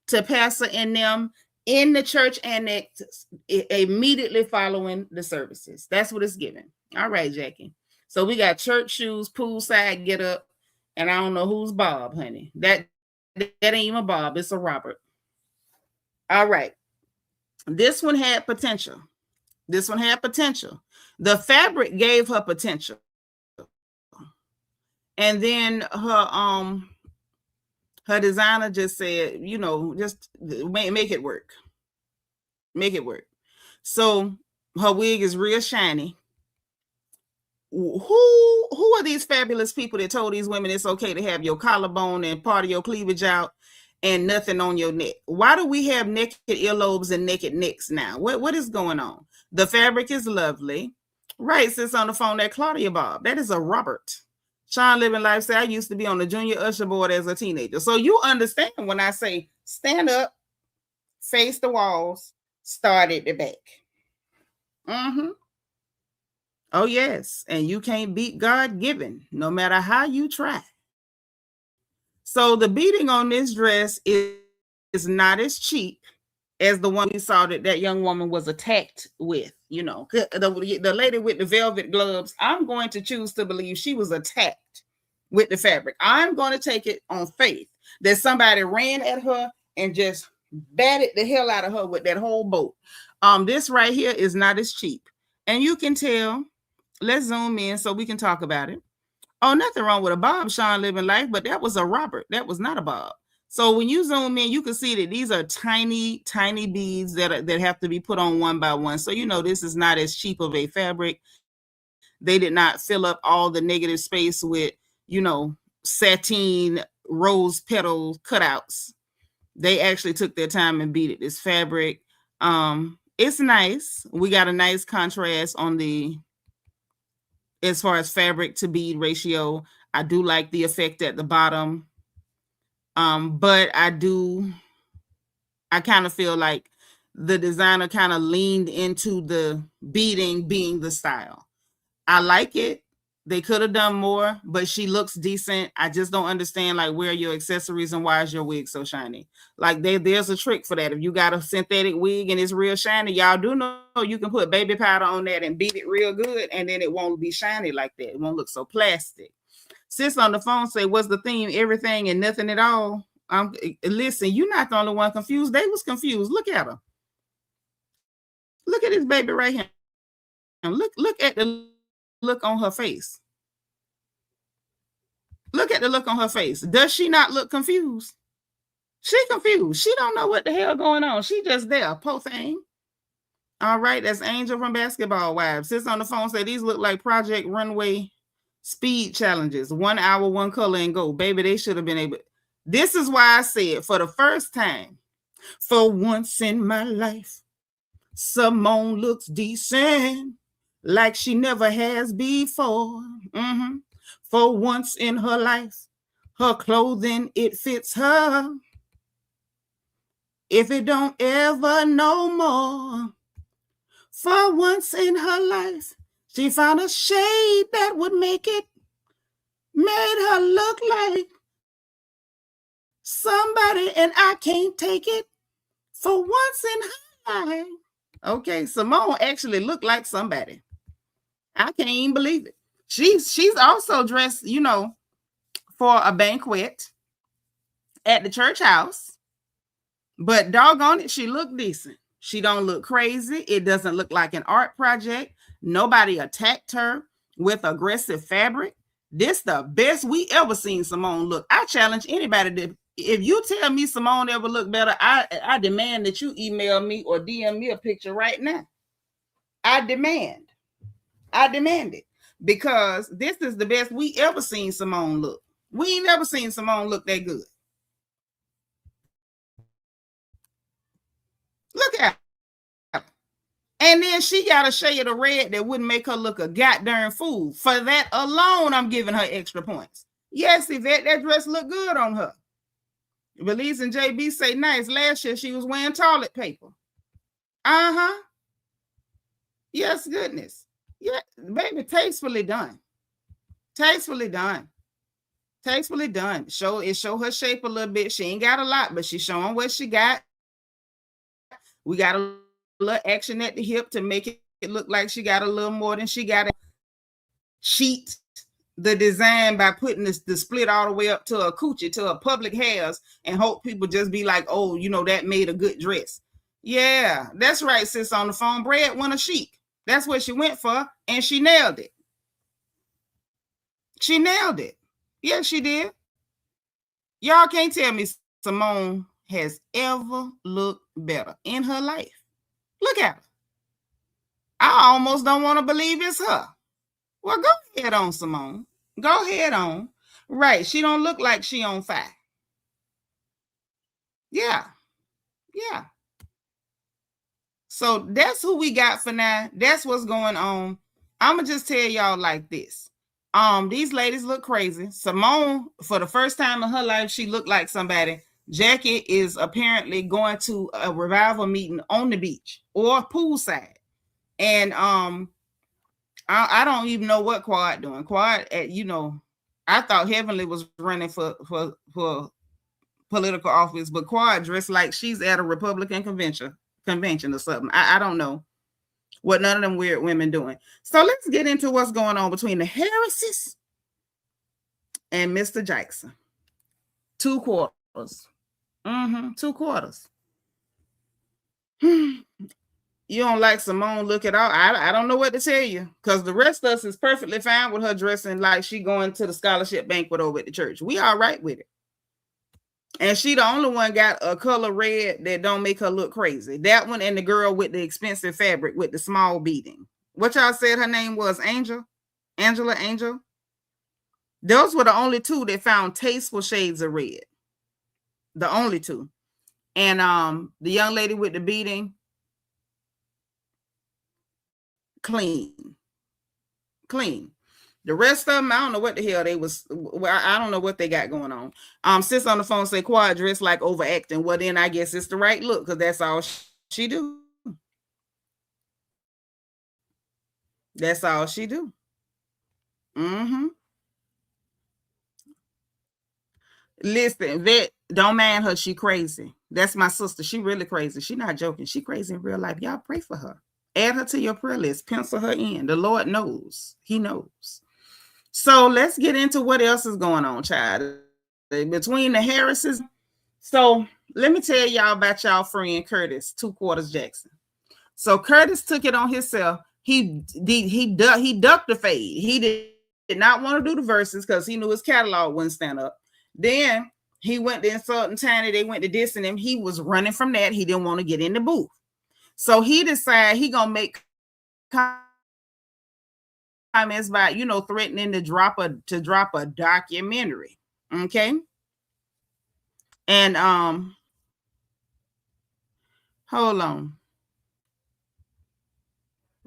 A: to pastor and them in the church annex immediately following the services. That's what it's giving. All right, Jackie. So we got church shoes, poolside, get up, and I don't know who's Bob, honey. That ain't even Bob. It's a Robert. All right. This one had potential. The fabric gave her potential. And then her designer just said, you know, just make it work. So her wig is real shiny. Who are these fabulous people that told these women it's okay to have your collarbone and part of your cleavage out and nothing on your neck? Why do we have naked earlobes and naked necks now? What is going on? The fabric is lovely. Right, sis on the phone, that Claudia Bob. That is a Robert. Sean Living Life said, I used to be on the junior usher board as a teenager. So you understand when I say stand up, face the walls, start at the back. Oh, yes. And you can't beat God given, no matter how you try. So the beating on this dress is not as cheap as the one we saw that young woman was attacked with. You know, the lady with the velvet gloves, I'm going to choose to believe she was attacked with the fabric. I'm going to take it on faith that somebody ran at her and just batted the hell out of her with that whole boat. This right here is not as cheap. And you can tell, let's zoom in so we can talk about it. Oh, nothing wrong with a Bob, Sean Living Life, but that was a Robert. That was not a Bob. So when you zoom in, you can see that these are tiny, tiny beads that have to be put on one by one. So, you know, this is not as cheap of a fabric. They did not fill up all the negative space with, you know, sateen rose petal cutouts. They actually took their time and beaded this fabric. It's nice. We got a nice contrast on the, as far as fabric to bead ratio. I do like the effect at the bottom. But I kind of feel like the designer kind of leaned into the beading being the style. I like it. They could have done more, but she looks decent. I just don't understand, like, where are your accessories and why is your wig so shiny? Like, there's a trick for that. If you got a synthetic wig and it's real shiny, y'all do know you can put baby powder on that and beat it real good, and then it won't be shiny like that. It won't look so plastic. Sis on the phone say, what's the theme? Everything and nothing at all. Listen, you're not the only one confused. They was confused. Look at her. Look at this baby right here. Look at the look on her face. Look at the look on her face. Does she not look confused? She confused. She don't know what the hell going on. She just there, poor thing. All right, that's Angel from Basketball Wives. Sis on the phone said these look like Project Runway speed challenges. 1 hour, one color, and go. Baby, they should have been able. This is why I said, for the first time, for once in my life, Simone looks decent, like she never has before. For once in her life, her clothing, it fits her. If it don't ever no more. For once in her life, she found a shade that would make it, made her look like somebody, and I can't take it. For once in her life. Okay, Simone actually looked like somebody. I can't even believe it. She's also dressed, you know, for a banquet at the church house. But doggone it, she looked decent. She don't look crazy. It doesn't look like an art project. Nobody attacked her with aggressive fabric. This the best we ever seen Simone look. I challenge anybody to, if you tell me Simone ever looked better, I demand that you email me or DM me a picture right now. I demand it, because this is the best we ever seen Simone look. We ain't never seen Simone look that good. Look at her. And then she got a shade of red that wouldn't make her look a goddamn fool. For that alone, I'm giving her extra points. Yes, Yvette, that dress looked good on her. Belize and JB say nice. Last year, she was wearing toilet paper. Uh-huh. Yes, goodness. Yeah, baby, tastefully done. Tastefully done. Tastefully done. Show her shape a little bit. She ain't got a lot, but she's showing what she got. We got a little action at the hip to make it look like she got a little more than she got. Cheat the design by putting the split all the way up to a coochie, to a public hairs, and hope people just be like, oh, you know, that made a good dress. Yeah, that's right, sis on the phone. Bread won a chic. That's what she went for, and she nailed it. She nailed it. Yeah, she did. Y'all can't tell me Simone has ever looked better in her life. Look at her. I almost don't want to believe it's her. Well, go ahead on, Simone. Go ahead on. Right. She don't look like she on fire. Yeah. Yeah. So that's who we got for now. That's what's going on. I'm going to just tell y'all like this. These ladies look crazy. Simone, for the first time in her life, she looked like somebody. Jackie is apparently going to a revival meeting on the beach or poolside. And I don't even know what Quad doing. Quad, you know, I thought Heavenly was running for political office, but Quad dressed like she's at a Republican convention or something. I don't know what none of them weird women doing. So let's get into what's going on between the Harrises and Mr. Jackson. 2 quarters. 2 quarters. You don't like Simone look at all. I don't know what to tell you, because the rest of us is perfectly fine with her dressing like she going to the scholarship banquet over at the church. We all right with it. And she the only one got a color red that don't make her look crazy. That one and the girl with the expensive fabric with the small beading. What y'all said her name was? Angela? Angel? Those were the only 2 that found tasteful shades of red. The only 2. And the young lady with the beading, clean. The rest of them, I don't know what the hell they was. I don't know what they got going on. Sis on the phone say Quad dressed like overacting. Well, then I guess it's the right look, because that's all she do. That's all she do. Mm-hmm. Listen, Vet, don't mind her. She crazy. That's my sister. She really crazy. She not joking. She crazy in real life. Y'all pray for her. Add her to your prayer list. Pencil her in. The Lord knows. He knows. So let's get into what else is going on, child. Between the Harrises. So let me tell y'all about y'all friend Curtis, 2/4 Jackson. So Curtis took it on himself. He ducked the fade. He did not want to do the verses because he knew his catalog wouldn't stand up. Then he went to insulting Tiny. They went to dissing him. He was running from that. He didn't want to get in the booth. So he decided he gonna make comments about, threatening to drop a documentary. Okay. And hold on.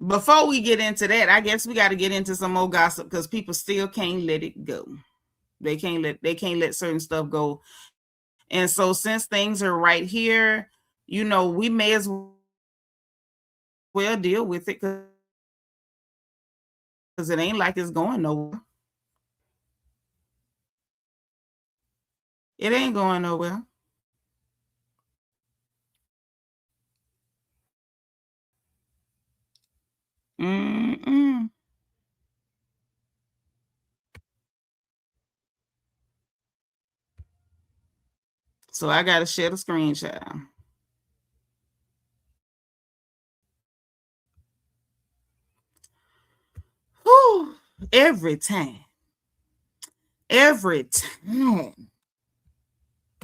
A: Before we get into that, I guess we got to get into some more gossip because people still can't let it go. They can't let certain stuff go. And so since things are right here, we may as well deal with it because it ain't like it's going nowhere. It ain't going nowhere. Mm-mm. So I got to share the screen, child. Whew. Every time. Every time.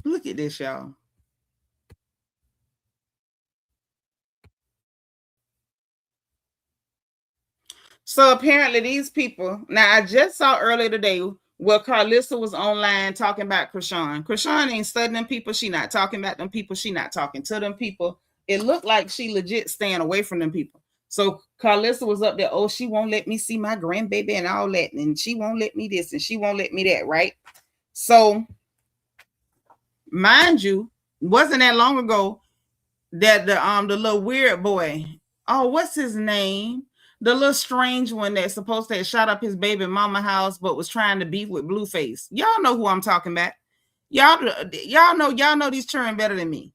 A: Look at this, y'all. So apparently these people, now I just saw earlier today where Carlissa was online talking about Krishan. Krishan ain't studying them people. She not talking about them people. She not talking to them people. It looked like she legit staying away from them people. So Carlissa was up there, oh, she won't let me see my grandbaby and all that. And she won't let me this and she won't let me that, right? So mind you, wasn't that long ago that the little weird boy, oh, what's his name? The little strange one that's supposed to have shot up his baby mama house, but was trying to beef with Blueface. Y'all know who I'm talking about. Y'all know these children better than me.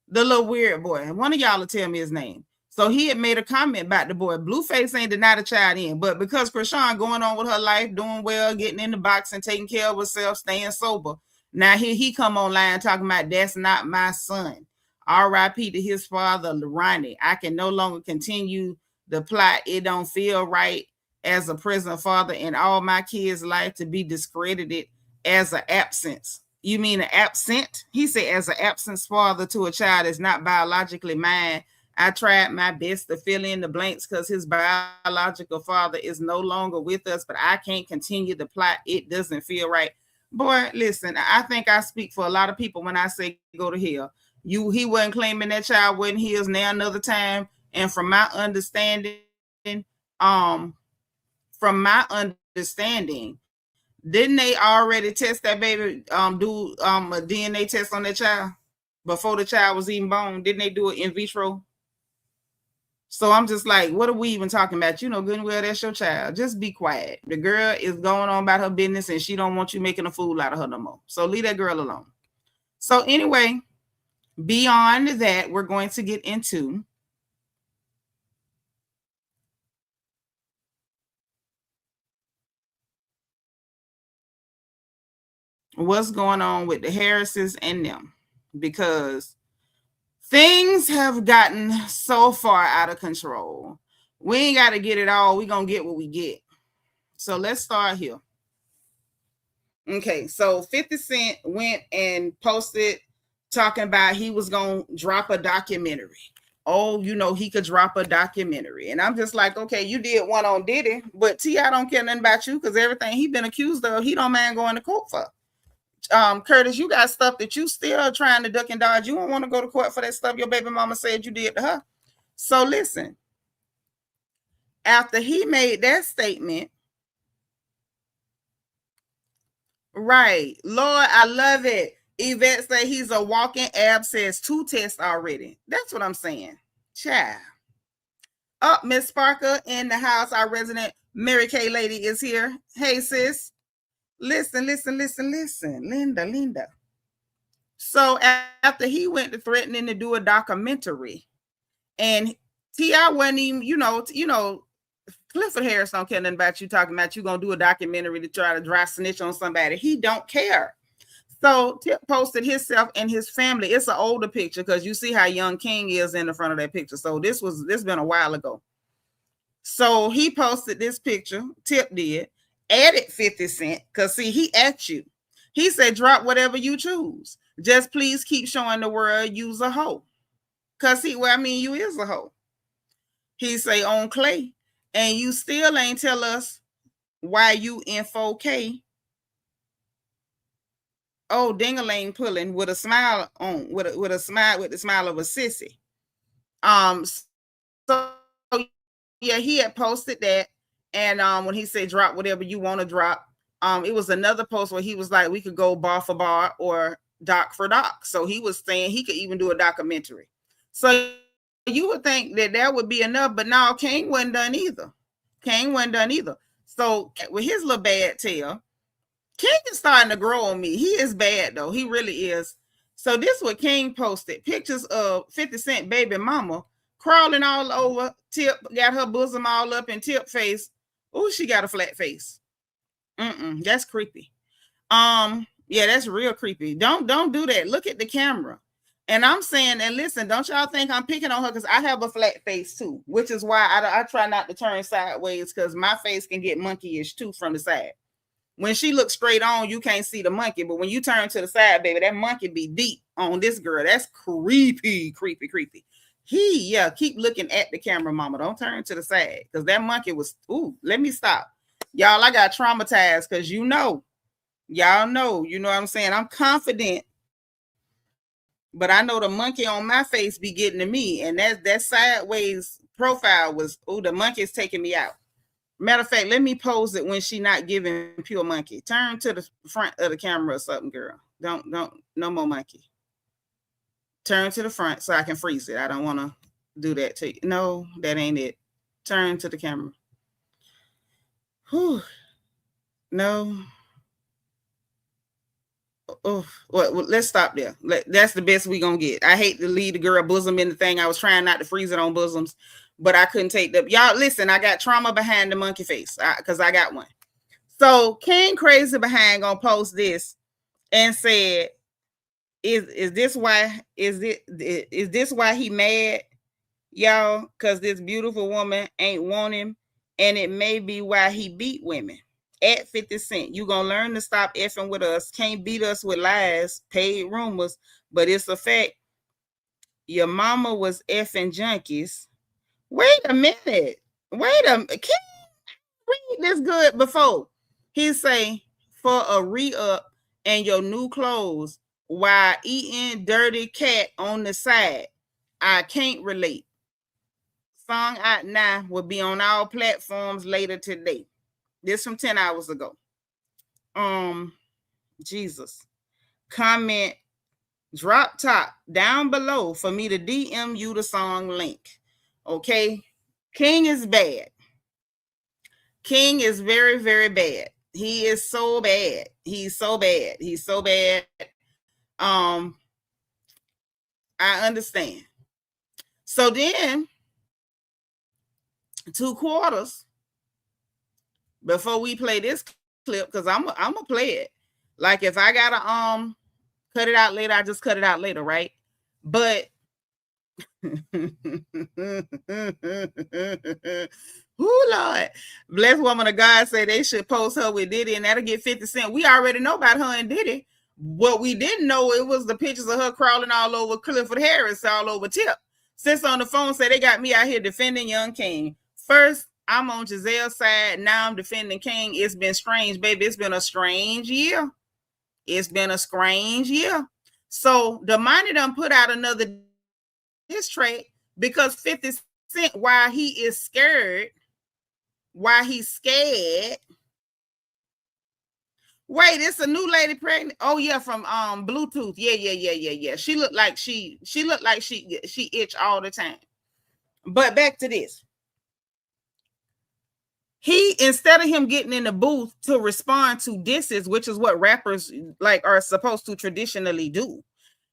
A: The little weird boy. One of y'all will tell me his name. So he had made a comment about the boy. Blueface ain't denied a child in, but because Krishan going on with her life, doing well, getting in the box and taking care of herself, staying sober. Now here he come online talking about that's not my son. R.I.P. to his father, Ronnie. I can no longer continue the plot. It don't feel right as a present father in all my kids' life to be discredited as an absence. You mean an absent? He said as an absent father to a child is not biologically mine. I tried my best to fill in the blanks because his biological father is no longer with us, but I can't continue the plot. It doesn't feel right. Boy, listen, I think I speak for a lot of people when I say go to hell. He wasn't claiming that child wasn't his now another time. And from my understanding, um, didn't they already test that baby, do a DNA test on that child before the child was even born? Didn't they do it in vitro? So I'm just like, what are we even talking about? You know good and well that's your child. Just be quiet. The girl is going on about her business and she don't want you making a fool out of her no more. So leave that girl alone. So anyway, beyond that, we're going to get into what's going on with the Harrises and them, because things have gotten so far out of control. We ain't got to get it all. We're going to get what we get. So let's start here. Okay, so 50 Cent went and posted talking about he was going to drop a documentary. Oh, he could drop a documentary. And I'm just like, okay, you did one on Diddy, but T.I. don't care nothing about you because everything he been accused of, he don't mind going to court for. Curtis, you got stuff that you still trying to duck and dodge. You don't want to go to court for that stuff your baby mama said you did to her. So listen, after he made that statement, right, Lord, I love it. Yvette said he's a walking abscess, 2 tests already. That's what I'm saying. Child. Oh, Miss Sparker in the house. Our resident Mary Kay lady is here. Hey, sis. Listen. Linda. So after he went to threatening to do a documentary, and T.I. wasn't even, Clifford Harris don't care nothing about you talking about you gonna do a documentary to try to dry snitch on somebody. He don't care. So Tip posted himself and his family. It's an older picture because you see how young King is in the front of that picture. So this been a while ago. So he posted this picture, Tip did, added 50 Cent, because see, he at you. He said, drop whatever you choose. Just please keep showing the world you's a hoe. Because you is a hoe. He say, on Clay, and you still ain't tell us why you in 4K. Oh, ding-a-ling pulling with a smile on, with the smile of a sissy. So yeah, he had posted that, and when he said drop whatever you want to drop, it was another post where he was like, we could go bar for bar or doc for doc. So he was saying he could even do a documentary. So you would think that would be enough, but now King wasn't done either. So with his little bad tail, King is starting to grow on me. He is bad though. He really is. So this is what King posted. Pictures of 50 Cent baby mama crawling all over Tip, got her bosom all up in Tip face. Oh, she got a flat face. That's creepy. Yeah, that's real creepy. Don't do that. Look at the camera. And I'm saying, and listen, don't y'all think I'm picking on her because I have a flat face too, which is why I try not to turn sideways because my face can get monkeyish too from the side. When she looks straight on, you can't see the monkey. But when you turn to the side, baby, that monkey be deep on this girl. That's creepy. Keep looking at the camera, mama. Don't turn to the side. Because that monkey was, let me stop. Y'all, I got traumatized because y'all know what I'm saying? I'm confident. But I know the monkey on my face be getting to me. And that sideways profile was, the monkey is taking me out. Matter of fact, let me pose it when she not giving pure monkey. Turn to the front of the camera or something, girl. Don't, no more monkey. Turn to the front so I can freeze it. I don't want to do that to you. No, that ain't it. Turn to the camera. Whew. No. Well, let's stop there. That's the best we gonna get. I hate to leave the girl bosom in the thing. I was trying not to freeze it on bosoms, but I couldn't take the. Y'all listen, I got trauma behind the monkey face because I got one. So King Crazy Behind gonna post this and said, "Is this why he mad, y'all? Because this beautiful woman ain't want him, and it may be why he beat women." At 50 Cent, you gonna learn to stop effing with us. Can't beat us with lies, paid rumors, but it's a fact. Your mama was effing junkies. Wait a minute. Can you read this good before? He say, for a re-up and your new clothes while eating dirty cat on the side. I can't relate. Song out now will be on all platforms later today. This from 10 hours ago. Jesus. Comment, drop top down below for me to DM you the song link. Okay? King is bad. King is very, very bad. He is so bad. He's so bad. I understand. So then, 2 quarters before we play this clip, because I'm gonna play it. Like if I gotta cut it out later, I just cut it out later, right? But Lord, blessed woman of God say they should post her with Diddy and that'll get 50 Cent. We already know about her and Diddy. What we didn't know, it was the pictures of her crawling all over Clifford Harris, all over Tip. Sis on the phone say they got me out here defending young King. First, I'm on Giselle's side. Now I'm defending King. It's been strange, baby. It's been a strange year. So the money done put out another diss track because 50 Cent, while he's scared. Wait, it's a new lady pregnant. Oh yeah, from Bluetooth. Yeah. She looked like she itch all the time. But back to this. He, instead of him getting in the booth to respond to disses, which is what rappers like are supposed to traditionally do,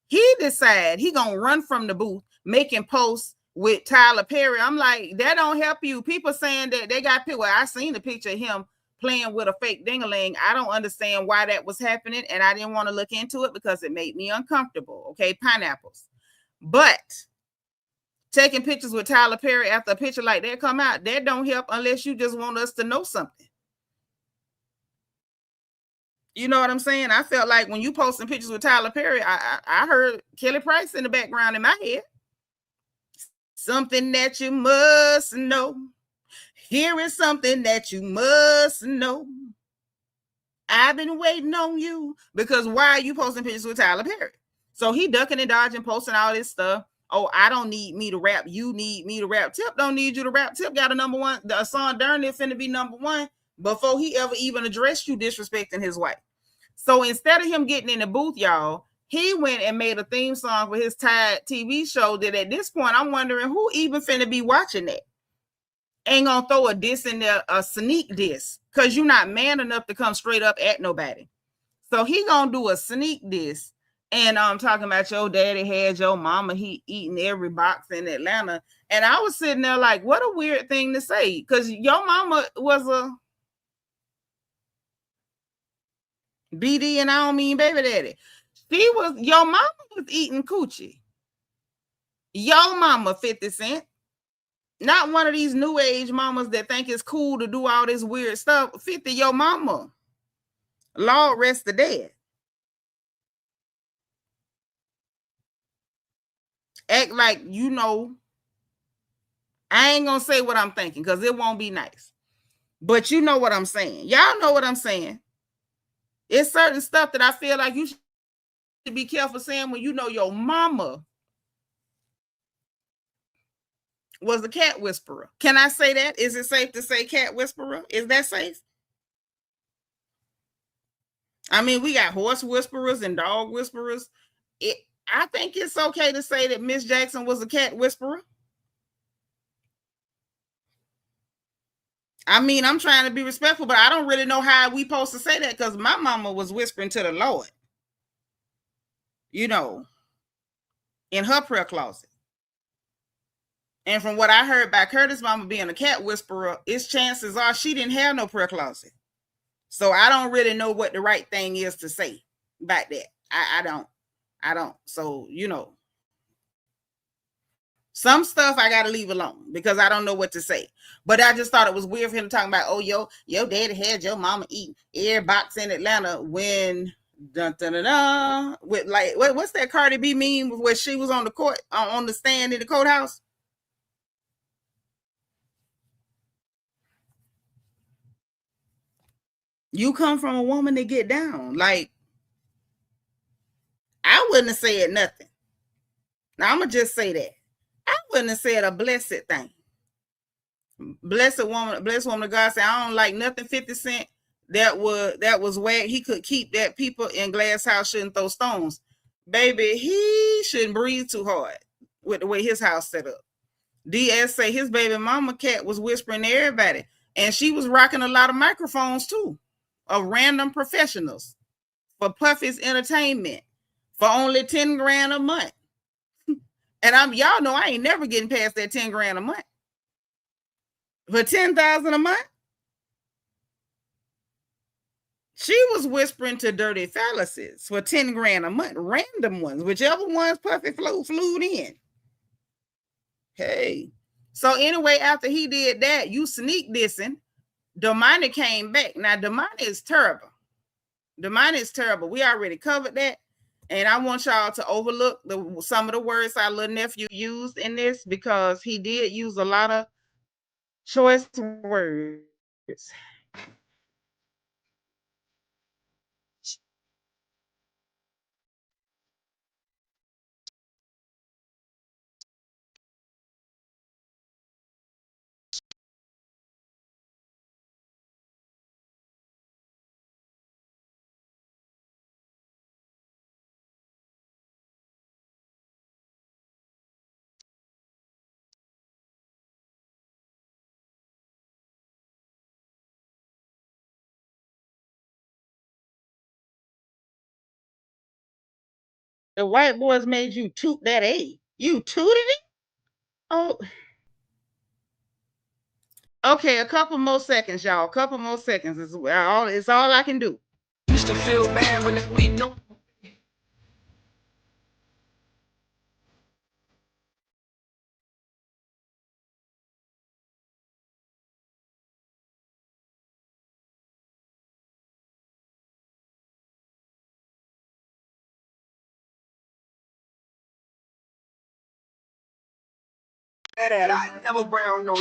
A: he decided he gonna run from the booth making posts with Tyler Perry. I'm like, that don't help you. People saying that they got picture. Well, I seen the picture of him playing with a fake dingaling. I don't understand why that was happening, and I didn't want to look into it because it made me uncomfortable. Okay, pineapples. But taking pictures with Tyler Perry after a picture like that come out, that don't help unless you just want us to know something. You know what I'm saying? I felt like when you posting pictures with Tyler Perry, I heard Kelly Price in the background in my head. Something that you must know. Here is something that you must know. I've been waiting on you. Because why are you posting pictures with Tyler Perry? So he ducking and dodging, posting all this stuff. Oh, I don't need me to rap. You need me to rap. Tip don't need you to rap. Tip got a number one. The song Darn is finna be number one before he ever even addressed you disrespecting his wife. So instead of him getting in the booth, y'all, he went and made a theme song for his Tide TV show that at this point, I'm wondering who even finna be watching that. Ain't gonna throw a diss in there, a sneak diss, because you're not man enough to come straight up at nobody. So he gonna do a sneak diss. And I'm talking about your daddy had your mama, he eating every box in Atlanta. And I was sitting there like, what a weird thing to say. Because your mama was a BD, and I don't mean baby daddy. Your mama was eating coochie. Your mama 50 Cent. Not one of these new age mamas that think it's cool to do all this weird stuff. 50, your mama. Lord rest the dead. Act like you know. I ain't gonna say what I'm thinking because it won't be nice. But you know what I'm saying. Y'all know what I'm saying. It's certain stuff that I feel like you should be careful saying when you know your mama was a cat whisperer. Can I say that? Is it safe to say cat whisperer? Is that safe? I mean, we got horse whisperers and dog whisperers. I think it's okay to say that Miss Jackson was a cat whisperer. I mean, I'm trying to be respectful, but I don't really know how we supposed to say that because my mama was whispering to the Lord, you know, in her prayer closet. And from what I heard by Curtis' mama being a cat whisperer, its chances are she didn't have no prayer closet. So I don't really know what the right thing is to say about that. I don't. So, you know, some stuff I gotta leave alone because I don't know what to say. But I just thought it was weird for him talking about, oh, your daddy had your mama eating air box in Atlanta when dun, dun, dun, dun, with like what's that Cardi B meme where she was on the court on the stand in the courthouse? You come from a woman to get down. Like, I wouldn't have said nothing. Now I'm gonna just say that. I wouldn't have said a blessed thing. Blessed woman of God said, I don't like nothing 50 Cent that was whack. He could keep that people in glass house shouldn't throw stones. Baby, he shouldn't breathe too hard with the way his house set up. DS say his baby mama cat was whispering to everybody. And she was rocking a lot of microphones too, of random professionals for Puffy's entertainment for only 10 grand a month. And y'all know I ain't never getting past that 10 grand a month. For 10,000 a month, she was whispering to dirty phalluses for 10 grand a month, random ones, whichever ones Puffy flew in. Hey. So anyway, after he did that, you sneak dissing. Domni came back. Now, Domni is terrible. Domni is terrible. We already covered that. And I want y'all to overlook some of the words our little nephew used in this because he did use a lot of choice words. The white boys made you toot that A. You tooted it? Oh, okay. A couple more seconds, y'all. A couple more seconds is all. It's all I can do. Used to feel bad when we know. That I never brown no.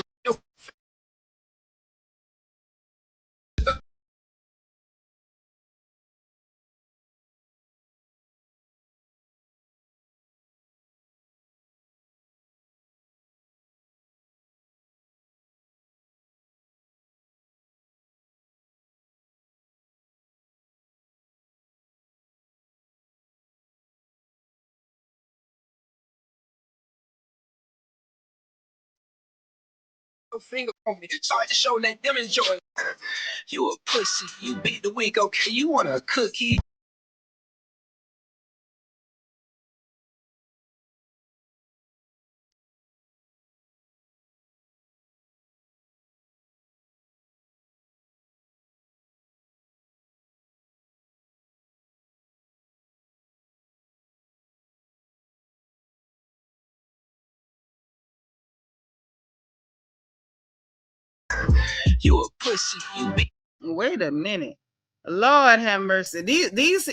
A: Finger on me. Sorry to show let them enjoy. You a pussy. You beat the weak. Okay, you want a cookie? You a pussy. You beat. Wait a minute. Lord have mercy. These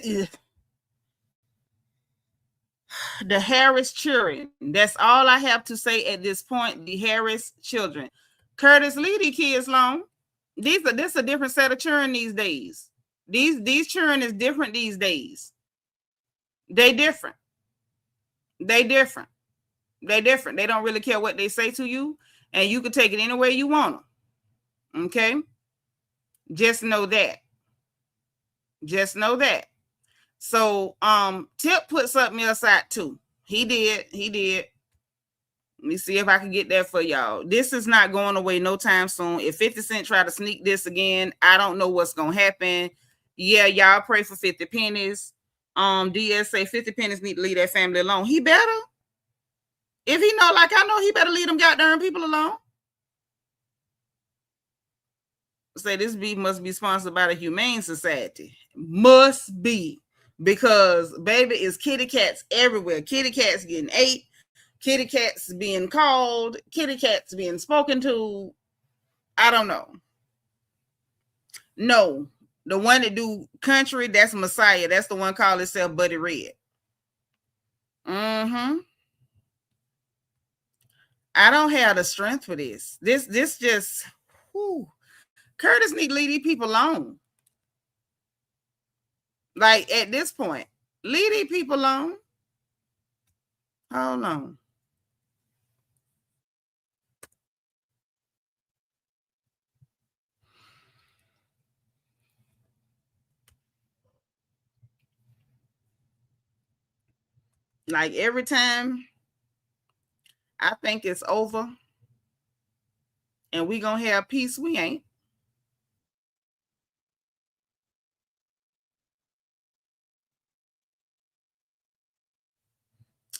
A: the Harris children. That's all I have to say at this point. The Harris children. Curtis, leave these kids alone. This is a different set of children these days. These children is different these days. They different. They different. They different. They don't really care what they say to you, and you can take it any way you want them. Okay, just know that. Just know that. So, Tip put something else out too. He did. He did. Let me see if I can get that for y'all. This is not going away no time soon. If 50 Cent try to sneak this again, I don't know what's gonna happen. Yeah, y'all pray for 50 pennies. DS say 50 pennies need to leave that family alone. He better. If he know, like I know, he better leave them goddamn people alone. Say this beef must be sponsored by the Humane Society. Must be. Because baby is kitty cats everywhere. Kitty cats getting ate, kitty cats being called, kitty cats being spoken to. I don't know. No, the one that do country, that's Messiah. That's the one called itself Buddy Red. Mm-hmm. I don't have the strength for this. This just whew. Curtis need to leave these people alone. Like at this point, leave these people alone. Hold on. Like every time I think it's over and we gonna have peace, we ain't.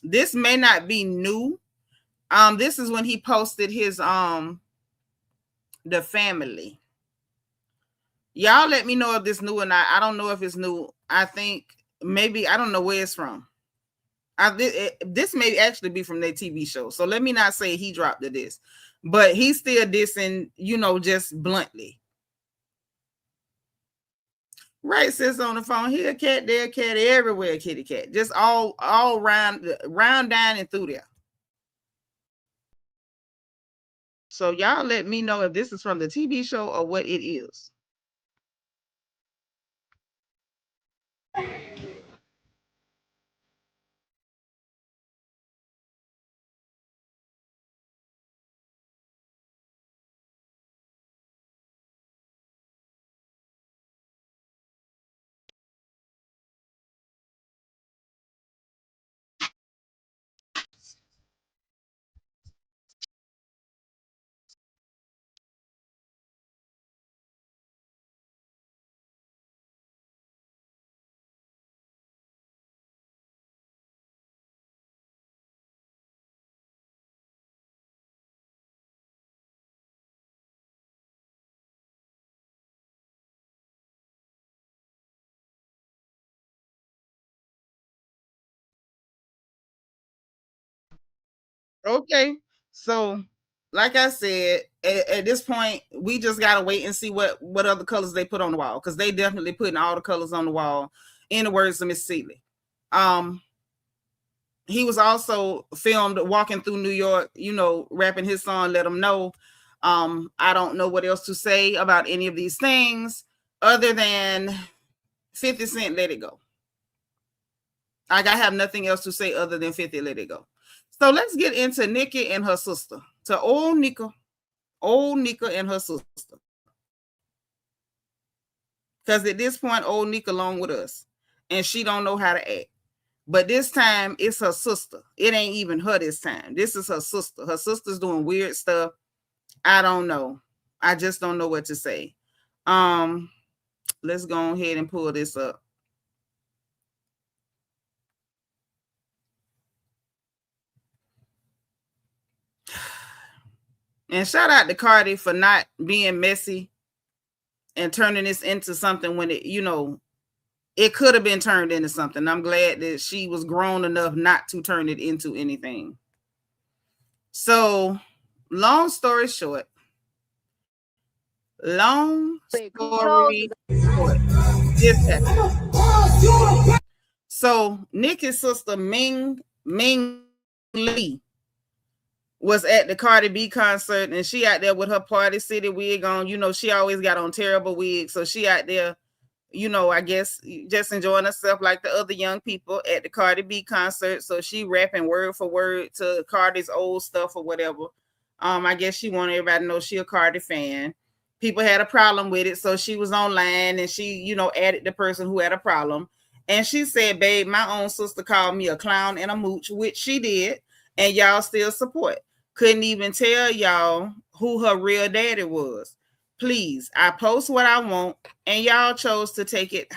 A: This may not be new. This is when he posted his the family. Y'all let me know if this new or not. I don't know if it's new. I think maybe I don't know where it's from. This may actually be from their TV show. So let me not say he dropped this, but he's still dissing, just bluntly. Right, sis on the phone. Here, a cat, there, a cat, everywhere, kitty cat. Just all round down and through there. So y'all let me know if this is from the TV show or what it is. Okay. So, like I said, at this point, we just gotta wait and see what other colors they put on the wall, because they definitely putting all the colors on the wall. In the words of Miss Seeley, he was also filmed walking through New York, rapping his song "Let Them Know." I don't know what else to say about any of these things other than 50 Cent "Let It Go." Like, I have nothing else to say other than 50 "Let It Go." So let's get into Nicki and her sister. To old Nicki and her sister. Because at this point, old Nicki along with us, and she don't know how to act. But this time, it's her sister. It ain't even her this time. This is her sister. Her sister's doing weird stuff. I don't know. I just don't know what to say. Let's go ahead and pull this up. And shout out to Cardi for not being messy and turning this into something when it could have been turned into something. I'm glad that she was grown enough not to turn it into anything. So, long story short, this happened. So, Nicki's sister Ming Lee was at the Cardi B concert, and she out there with her Party City wig on. She always got on terrible wigs, so she out there, I guess just enjoying herself like the other young people at the Cardi B concert. So she rapping word for word to Cardi's old stuff or whatever. I guess she wanted everybody to know she a Cardi fan. People had a problem with it, so she was online and she, added the person who had a problem. And she said, "Babe, my own sister called me a clown and a mooch," which she did, and y'all still support. Couldn't even tell y'all who her real daddy was. Please, I post what I want, and y'all chose to take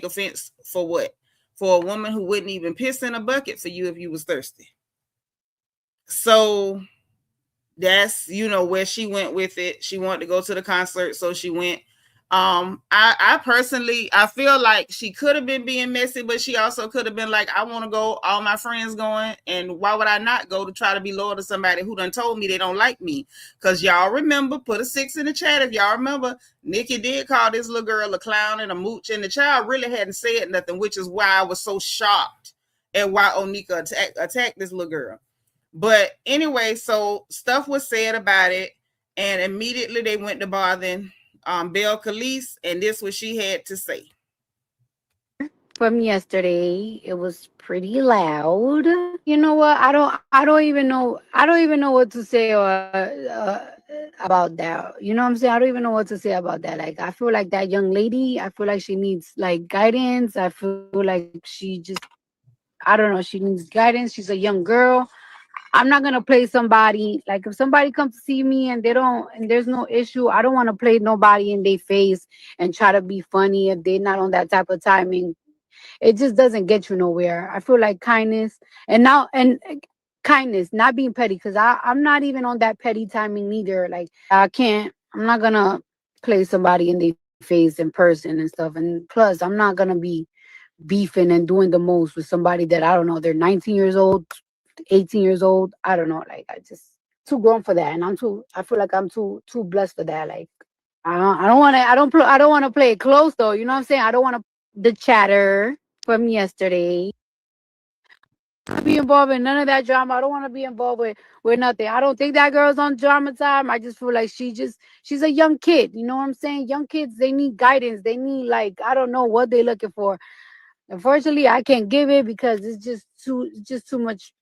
A: offense for what? For a woman who wouldn't even piss in a bucket for you if you was thirsty. So that's where she went with it. She wanted to go to the concert, so she went. I personally, I feel like she could have been being messy, but she also could have been like, "I want to go, all my friends going, and why would I not go to try to be loyal to somebody who done told me they don't like me?" Because y'all remember, put a 6 in the chat if y'all remember, Nicki did call this little girl a clown and a mooch, and the child really hadn't said nothing, which is why I was so shocked at why Onika attacked this little girl. But anyway, so stuff was said about it, and immediately they went to bothering Belle Calise, and this what she had to say.
B: From yesterday. It was pretty loud. You know what? I don't even know what to say about that. You know what I'm saying? I don't even know what to say about that. Like, I feel like that young lady, I feel like she needs like guidance. I feel like she just, I don't know, she needs guidance. She's a young girl. I'm not gonna play somebody. Like, if somebody comes to see me and they don't, and there's no issue, I don't want to play nobody in their face and try to be funny if they're not on that type of timing. It just doesn't get you nowhere. I feel like kindness, and now, and kindness, not being petty, because I'm not even on that petty timing neither. Like, I can't. I'm not gonna play somebody in their face in person and stuff. And plus, I'm not gonna be beefing and doing the most with somebody that I don't know. They're 19 years old, 18 years old. I don't know. Like, I just too grown for that, and I'm too. I feel like I'm too blessed for that. Like, I don't want to. I don't want to play it close though. You know what I'm saying? I don't want to the chatter from yesterday. Be involved in none of that drama. I don't want to be involved with nothing. I don't think that girl's on drama time. I just feel like she's a young kid. You know what I'm saying? Young kids, they need guidance. They need, like, I don't know what they're looking for. Unfortunately, I can't give it because it's just too much,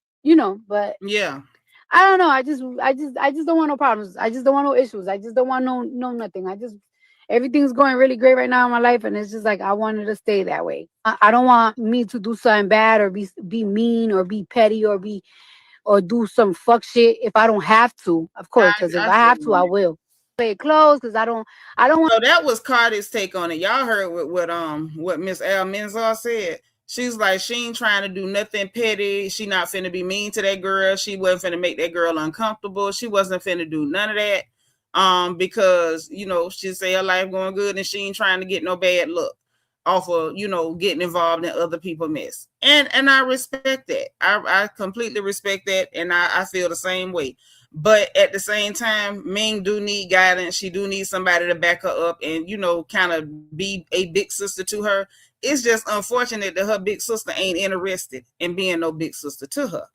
B: but
A: Yeah.
B: I don't know. I just don't want no problems. I just don't want no issues. I just don't want no nothing. Everything's going really great right now in my life, and it's just like I wanted to stay that way. I don't want me to do something bad or be mean or be petty or do some fuck shit if I don't have to. Of course, because if
A: I
B: I
A: feel
B: have to,
A: you.
B: I will play it close because I don't want.
A: So that was Cardi's take on it. Y'all heard what Miss Al Menzar said. She's like, she ain't trying to do nothing petty. She not finna be mean to that girl. She wasn't finna make that girl uncomfortable. She wasn't finna do none of that. Because she say her life going good and she ain't trying to get no bad look. off of, getting involved in other people's mess. And I respect that. I completely respect that. And I feel the same way. But at the same time, Ming do need guidance. She do need somebody to back her up and, kind of be a big sister to her. It's just unfortunate that her big sister ain't interested in being no big sister to her.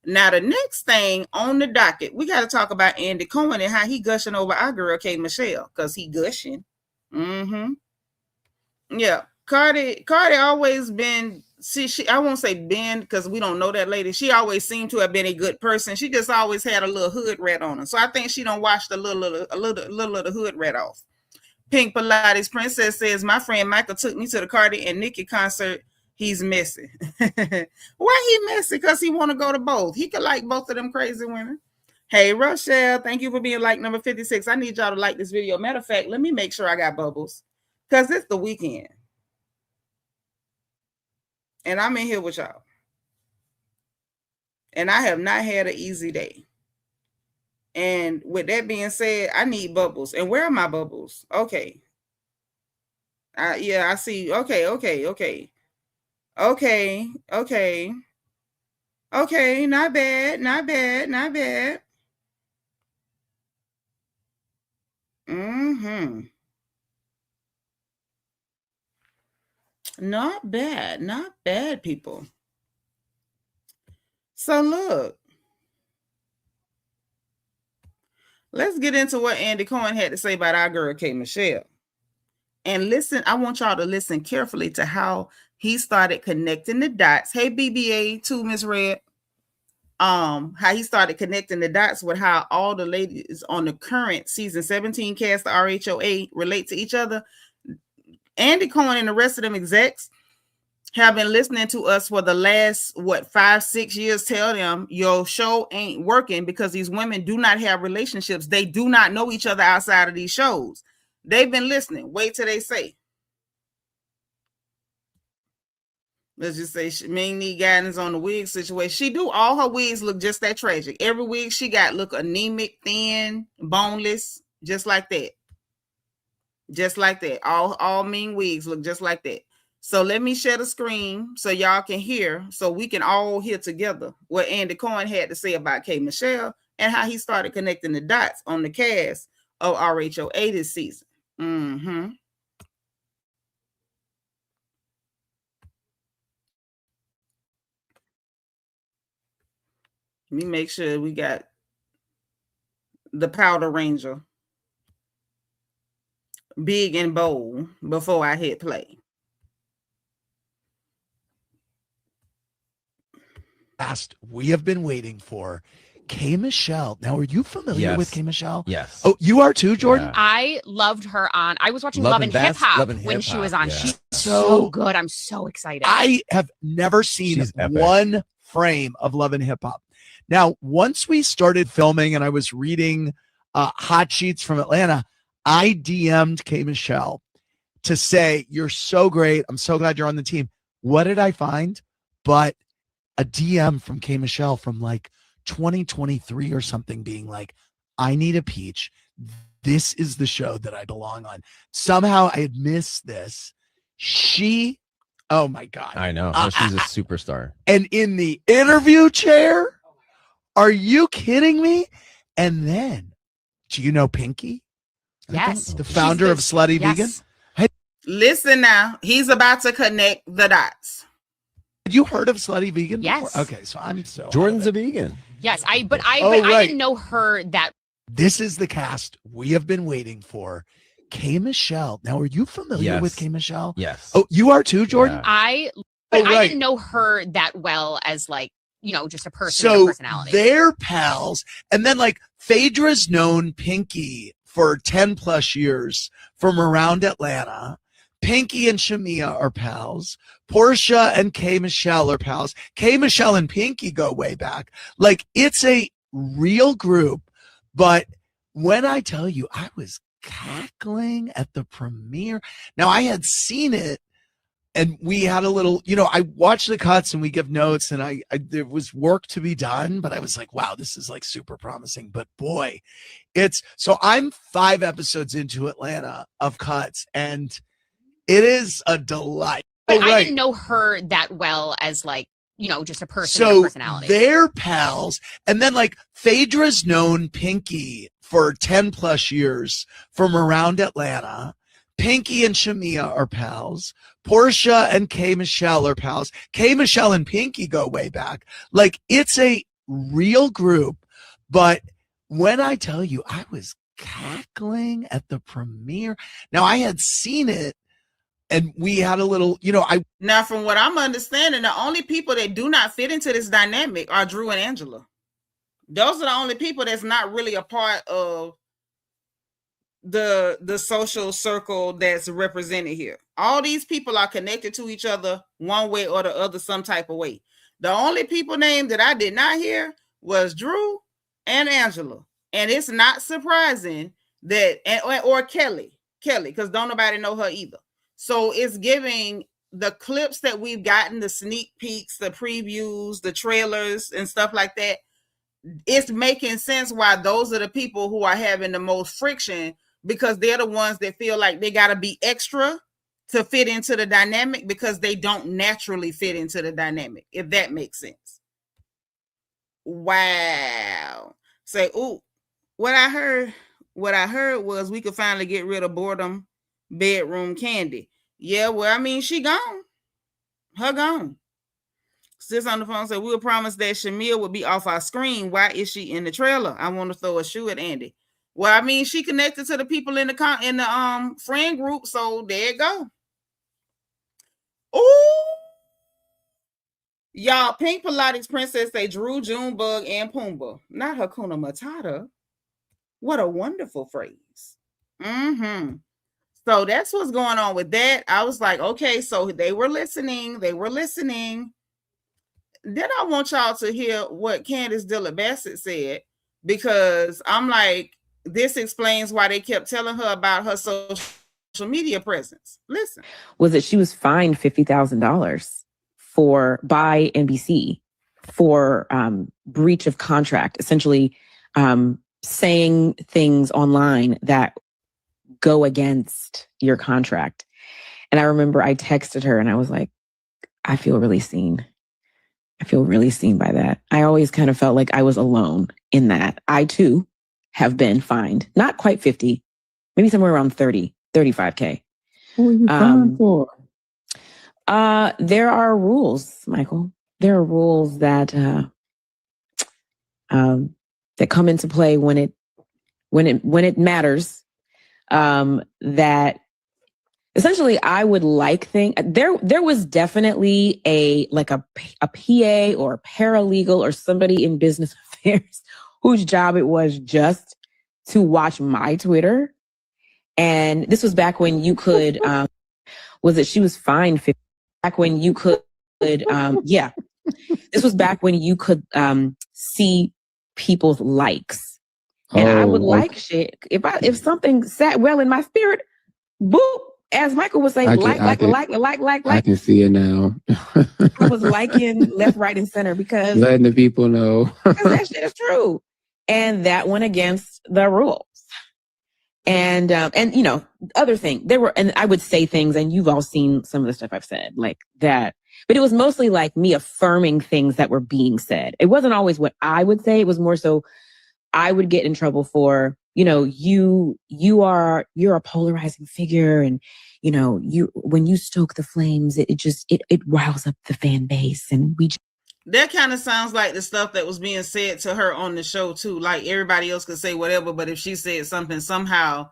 A: Now, the next thing on the docket, we got to talk about Andy Cohen and how he gushing over our girl, K. Michelle, because he gushing. Yeah. Cardi always been, she I won't say been because we don't know that lady. She always seemed to have been a good person. She just always had a little hood rat on her. So I think she don't wash the little of the hood rat off. Pink Pilates Princess says, my friend Michael took me to the Cardi and Nicki concert. He's messy. Why he messy? Because he want to go to both. He could like both of them crazy women. Hey, Rochelle, thank you for being like number 56. I need y'all to like this video. Matter of fact, let me make sure I got bubbles because it's the weekend. And I'm in here with y'all. And I have not had an easy day. And with that being said, I need bubbles. And where are my bubbles? Okay. Yeah, I see. Okay. Okay, not bad. Not bad. Not bad, people. So look, let's get into what Andy Cohen had to say about our girl, K. Michelle. And listen, I want y'all to listen carefully to how he started connecting the dots. Hey, BBA, too, Miss Red. How he started connecting the dots with how all the ladies on the current season 17 cast, the RHOA, relate to each other. Andy Cohen and the rest of them execs have been listening to us for the last, 5-6 years, tell them your show ain't working because these women do not have relationships. They do not know each other outside of these shows. They've been listening. Wait till they say. Let's just say Ming need guidance on the wig situation. She do. All her wigs look just that tragic. Every wig she got look anemic, thin, boneless, just like that. Just like that. All Ming wigs look just like that. So let me share the screen so y'all can hear, so we can all hear together what Andy Cohen had to say about K. Michelle and how he started connecting the dots on the cast of RHOA this season. Let me make sure we got the Powder Ranger big and bold before I hit play.
C: We have been waiting for K. Michelle. Now, are you familiar with K. Michelle?
D: Yes.
C: Oh, you are too, Jordan?
D: Yeah.
E: I loved her on, I was watching Love and Hip Hop when she was on.
D: Yeah.
E: She's so good. I'm so excited.
C: I have never seen one frame of Love and Hip Hop. Now, once we started filming and I was reading hot sheets from Atlanta, I DM'd K. Michelle to say, you're so great. I'm so glad you're on the team. What did I find? But a DM from K. Michelle from like 2023 or something being like, I need a peach. This is the show that I belong on. Somehow I had missed this. Oh my God.
D: I know. She's a superstar.
C: And in the interview chair, are you kidding me? And then, do you know Pinky?
E: Yes.
C: The founder of Slutty Vegan?
E: Hey,
A: listen now. He's about to connect the dots.
C: Had you heard of Slutty Vegan
E: Yes.
C: before? Okay, so I'm so
D: Jordan's a vegan.
E: Yes, I
C: right.
E: didn't know her that.
C: This is the cast we have been waiting for. K. Michelle. Now, are you familiar with K. Michelle?
D: Yes.
C: Oh, you are too, Jordan?
D: Yeah.
E: I didn't know her that well as like, just a person,
C: so
E: a personality.
C: They're pals. And then like Phaedra's known Pinky for 10 plus years from around Atlanta. Pinky and Shamia are pals. Portia and K. Michelle are pals. K. Michelle and Pinky go way back. Like, it's a real group. But when I tell you, I was cackling at the premiere. Now, I had seen it, and we had a little, I watched the cuts and we give notes, and I there was work to be done, but I was like, wow, this is like super promising. But boy, so I'm 5 episodes into Atlanta of cuts, and It is a delight.
E: But
C: Oh,
E: I
C: right.
E: didn't know her that well as like, you know, just a person, and a
C: So
E: personality.
C: they're pals. And then like Phaedra's known Pinky for 10 plus years from around Atlanta. Pinky and Shamia are pals. Portia and K. Michelle are pals. K. Michelle and Pinky go way back. Like it's a real group. But when I tell you, I was cackling at the premiere. Now I had seen it and we had a little, you know,
A: Now, from what I'm understanding, the only people that do not fit into this dynamic are Drew and Angela. Those are the only people that's not really a part of the social circle that's represented here. All these people are connected to each other one way or the other, some type of way. The only people named that I did not hear was Drew and Angela. And it's not surprising that, or Kelly, because don't nobody know her either. So it's giving the clips that we've gotten, the sneak peeks, the previews, the trailers and stuff like that. It's making sense why those are the people who are having the most friction, because they're the ones that feel like they got to be extra to fit into the dynamic because they don't naturally fit into the dynamic, if that makes sense. Wow. Say, ooh, what I heard was we could finally get rid of boredom bedroom Candy. Yeah, well, I mean, she gone. Her gone. Sis on the phone said, we were promised that Shamia would be off our screen. Why is she in the trailer? I want to throw a shoe at Andy. Well, I mean, she connected to the people in the friend group, so there you go. Ooh. Y'all, Pink Pilates Princess say Drew, Junebug, and Pumbaa. Not Hakuna Matata. What a wonderful phrase. Mm-hmm. So that's what's going on with that. I was like, okay, so they were listening. Then I want y'all to hear what Candace Dillard Bassett said, because I'm like, this explains why they kept telling her about her social media presence. Listen.
F: Was that she was fined $50,000 by NBC for breach of contract, essentially saying things online that go against your contract. And I remember I texted her and I was like, I feel really seen. I feel really seen by that. I always kind of felt like I was alone in that. I too have been fined, not quite 50, maybe somewhere around 30, 35K.
D: What were you fined for?
F: There are rules, Michael. There are rules that that come into play when it matters. That essentially I would like there was definitely a PA or a paralegal or somebody in business affairs whose job it was just to watch my Twitter. And this was back when you could she was fined back when you could this was back when you could see people's likes. And I would like shit if something sat well in my spirit, boop, as Michael would say, like.
D: I can see it now.
F: I was liking left, right, and center because
D: letting the people know.
F: Because that shit is true. And that went against the rules. And you know, other thing, and I would say things, and you've all seen some of the stuff I've said like that, but it was mostly like me affirming things that were being said. It wasn't always what I would say. It was more so I would get in trouble for, you know, you're a polarizing figure. And, you know, when you stoke the flames, it riles up the fan base. And
A: that kind of sounds like the stuff that was being said to her on the show too. Like everybody else could say whatever, but if she said something, somehow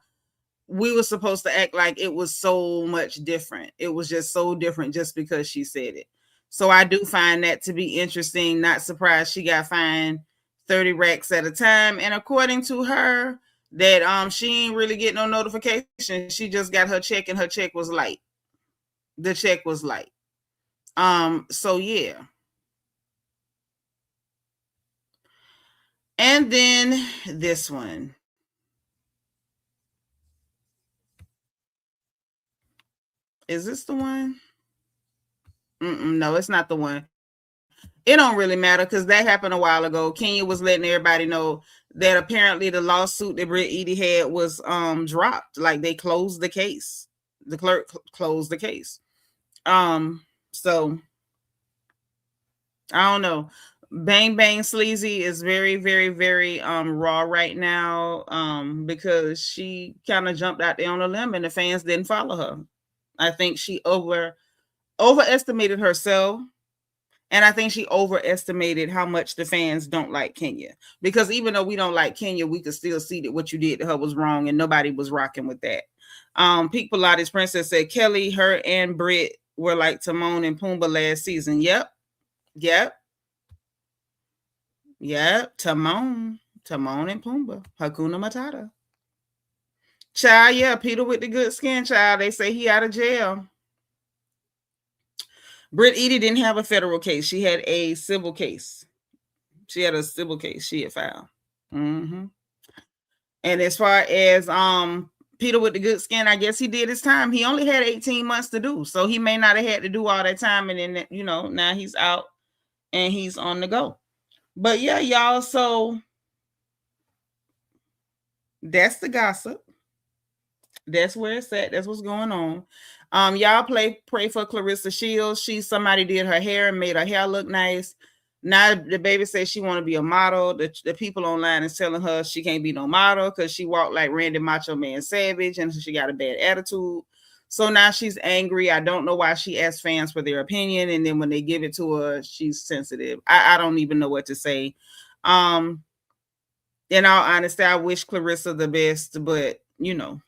A: we were supposed to act like it was so much different. It was just so different just because she said it. So I do find that to be interesting. Not surprised she got fined 30 racks at a time. And according to her, that she ain't really get no notification. She just got her check and her check was light. The check was light. So yeah. And then this one. Is this the one? No, it's not the one. It don't really matter because that happened a while ago. Kenya was letting everybody know that apparently the lawsuit that Brit Eady had was dropped. Like they closed the case. the clerk closed the case. So I don't know. Bang Bang Sleazy is very, very, very raw right now because she kind of jumped out there on a limb and the fans didn't follow her. I think she overestimated herself, and I think she overestimated how much the fans don't like Kenya. Because even though we don't like Kenya, we could still see that what you did to her was wrong and nobody was rocking with that. Peak Pilates Princess said Kelly, her and Brit were like Timon and Pumbaa last season. Yep. Timon and Pumbaa. Hakuna Matata. Child, yeah, Peter with the good skin, child. They say he out of jail. Brit Eady didn't have a federal case. She had a civil case. She had filed. Mm-hmm. And as far as Peter with the good skin, I guess he did his time. He only had 18 months to do, so he may not have had to do all that time. And then, you know, now he's out and he's on the go. But yeah, y'all, so that's the gossip. That's where it's at. That's what's going on. Y'all pray for Clarissa Shields. Somebody did her hair and made her hair look nice. Now the baby says she want to be a model. The people online is telling her she can't be no model because she walked like Randy Macho Man Savage and she got a bad attitude. So now she's angry. I don't know why she asked fans for their opinion, and then when they give it to her, she's sensitive. I don't even know what to say. In all honesty, I wish Clarissa the best, but you know,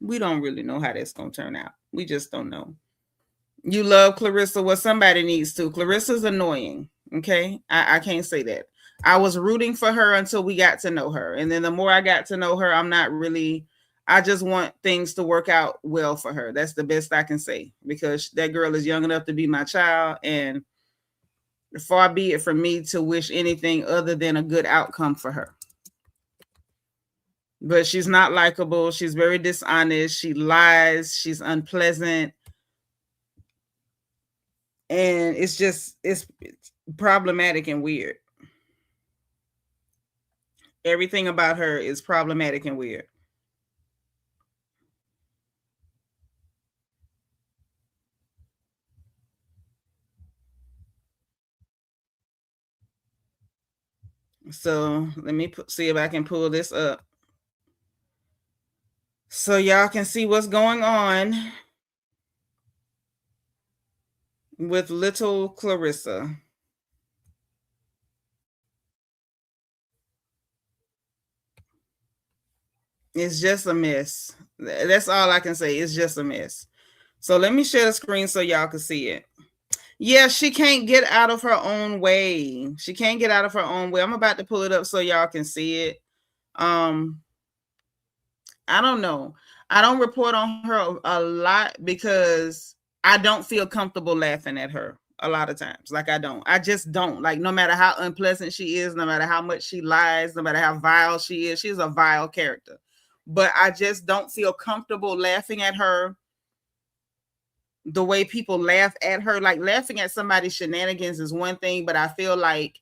A: we don't really know how that's going to turn out. We just don't know. You love Clarissa. Well, somebody needs to. Clarissa's annoying. Okay. I can't say that. I was rooting for her until we got to know her. And then the more I got to know her, I just want things to work out well for her. That's the best I can say, because that girl is young enough to be my child. And far be it from me to wish anything other than a good outcome for her. But she's not likable. She's very dishonest. She lies. She's unpleasant. And it's problematic and weird. Everything about her is problematic and weird. So let me see if I can pull this up so y'all can see what's going on with little Clarissa. It's just a mess. That's all I can say. It's just a mess. So let me share the screen so y'all can see it. Yeah, she can't get out of her own way. She can't get out of her own way. I'm about to pull it up so y'all can see it. I don't know. I don't report on her a lot because I don't feel comfortable laughing at her a lot of times. Like I just don't. Like no matter how unpleasant she is, no matter how much she lies, no matter how vile she is, she's a vile character. But I just don't feel comfortable laughing at her the way people laugh at her. Like laughing at somebody's shenanigans is one thing, but I feel like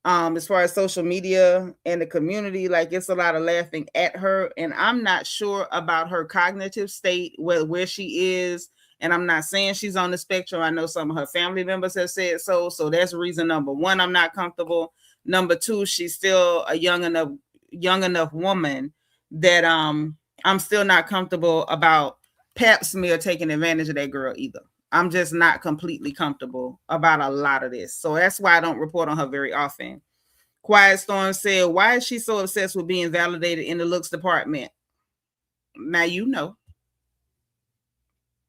A: as far as social media and the community, like it's a lot of laughing at her, and I'm not sure about her cognitive state, where she is. And I'm not saying she's on the spectrum. I know some of her family members have said so. So that's reason number one, I'm not comfortable. Number two, she's still a young enough woman that I'm still not comfortable about Pap smear taking advantage of that girl either. I'm just not completely comfortable about a lot of this. So that's why I don't report on her very often. Quiet Storm said, why is she so obsessed with being validated in the looks department? Now you know.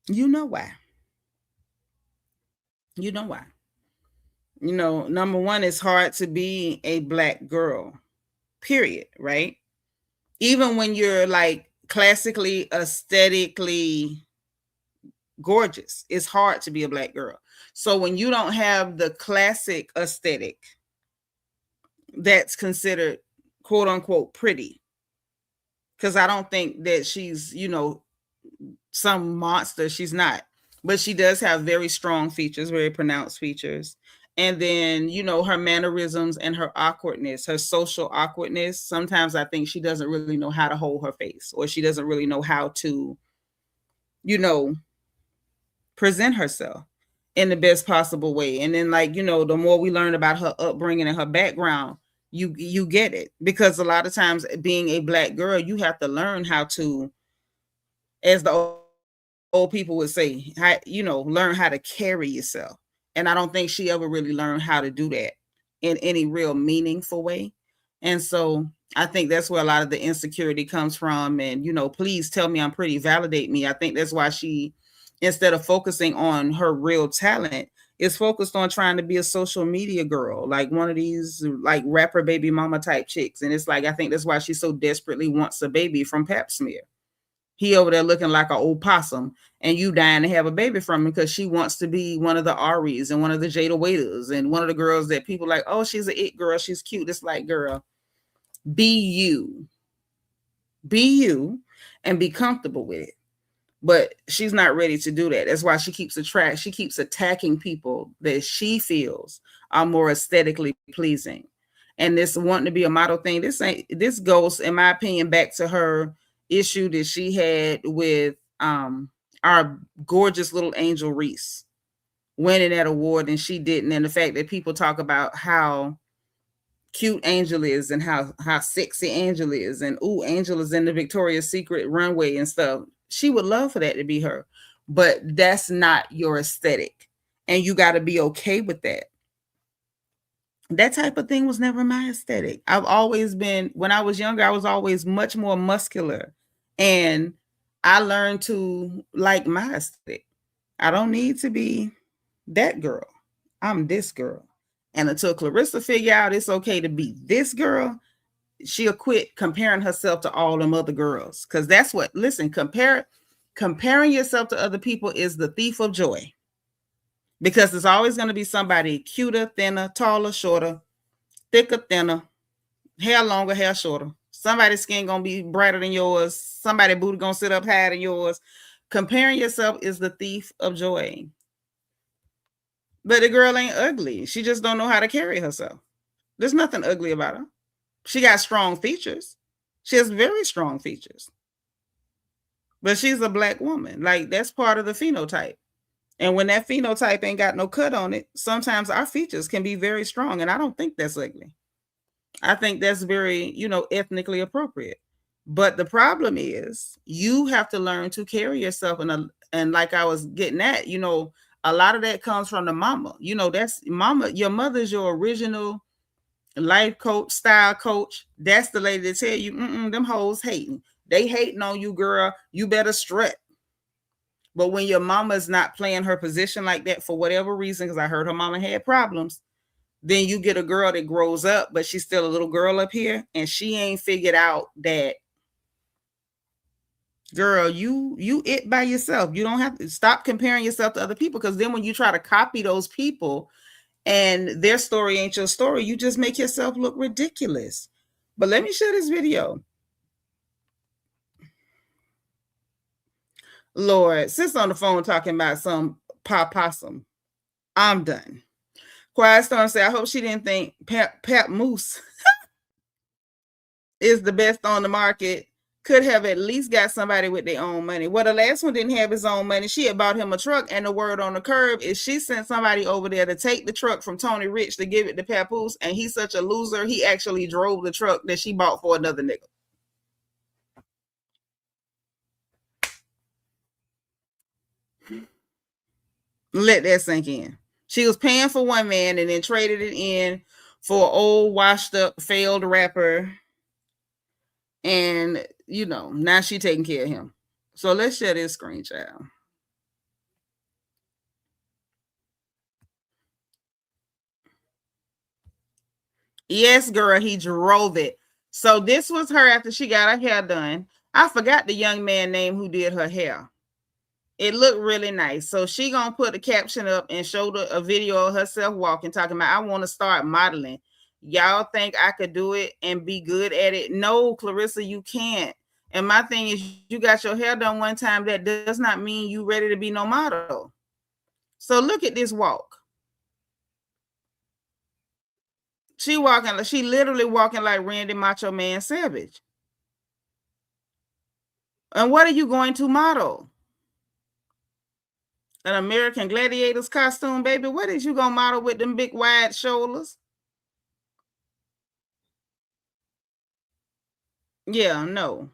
A: You know why. You know why. You know, number one, it's hard to be a Black girl, period, right? Even when you're like classically, aesthetically gorgeous, it's hard to be a Black girl. So when you don't have the classic aesthetic that's considered quote unquote pretty, because I don't think that she's, you know, some monster. She's not, but she does have very strong features, very pronounced features. And then, you know, her mannerisms and her awkwardness, her social awkwardness. Sometimes I think she doesn't really know how to hold her face, or she doesn't really know how to you know, present herself in the best possible way. And then, like, you know, the more we learn about her upbringing and her background, you get it. Because a lot of times being a Black girl, you have to learn how to, as the old people would say, how, you know, learn how to carry yourself. And I don't think she ever really learned how to do that in any real meaningful way. And so I think that's where a lot of the insecurity comes from. And, you know, please tell me I'm pretty, validate me. I think that's why she, instead of focusing on her real talent, is focused on trying to be a social media girl, like one of these like rapper baby mama type chicks. And it's like, I think that's why she so desperately wants a baby from Pap Smear. He over there looking like an old possum, and you dying to have a baby from him because she wants to be one of the Aries and one of the Jada Waiters and one of the girls that people like, oh, she's an it girl, she's cute. It's like, girl, be you and be comfortable with it. But she's not ready to do that. That's why she keeps attacking people that she feels are more aesthetically pleasing. And this wanting to be a model thing, this goes, in my opinion, back to her issue that she had with our gorgeous little Angel Reese winning that award and she didn't. And the fact that people talk about how cute Angel is and how sexy Angel is, and ooh, Angel is in the Victoria's Secret runway and stuff. She would love for that to be her, but that's not your aesthetic, and you got to be okay with that. That type of thing was never my aesthetic. I've always been, when I was younger, I was always much more muscular, and I learned to like my aesthetic. I don't need to be that girl. I'm this girl. And until Clarissa figure out it's okay to be this girl, she'll quit comparing herself to all them other girls. Because that's what, listen, comparing yourself to other people is the thief of joy. Because there's always going to be somebody cuter, thinner, taller, shorter, thicker, thinner, hair longer, hair shorter. Somebody's skin going to be brighter than yours. Somebody's booty going to sit up higher than yours. Comparing yourself is the thief of joy. But the girl ain't ugly. She just don't know how to carry herself. There's nothing ugly about her. She got strong features. She has very strong features. But she's a Black woman. Like, that's part of the phenotype. And when that phenotype ain't got no cut on it, sometimes our features can be very strong. And I don't think that's ugly. I think that's very, you know, ethnically appropriate. But the problem is you have to learn to carry yourself. And like I was getting at, you know, a lot of that comes from the mama. You know, that's mama. Your mother's your original life coach, style coach. That's the lady that tell you, them hoes hating. They hating on you, girl. You better strut. But when your mama's not playing her position like that for whatever reason, because I heard her mama had problems, then you get a girl that grows up, but she's still a little girl up here, and she ain't figured out that, girl, you it by yourself. You don't have to stop comparing yourself to other people, because then when you try to copy those people and their story ain't your story, you just make yourself look ridiculous. But let me share this video. Lord, sis on the phone talking about some possum. I'm done. Quiet Storm say, I hope she didn't think Pap Moose is the best on the market. Could have at least got somebody with their own money. Well, the last one didn't have his own money. She had bought him a truck, and the word on the curb is she sent somebody over there to take the truck from Tony Rich to give it to Papoose, and he's such a loser, he actually drove the truck that she bought for another nigga. Let that sink in. She was paying for one man and then traded it in for an old, washed up, failed rapper. And, you know, now she taking care of him. So let's share this screen, child. Yes, girl, he drove it. So this was her after she got her hair done. I forgot the young man name who did her hair. It looked really nice. So she gonna put a caption up and show a video of herself walking, talking about, I want to start modeling. Y'all think I could do it and be good at it? No, Clarissa, you can't. And my thing is, you got your hair done one time. That does not mean you ready to be no model. So look at this walk. She literally walking like Randy Macho Man Savage. And what are you going to model? An American Gladiators costume, baby. What is you gonna model with them big wide shoulders? Yeah, no.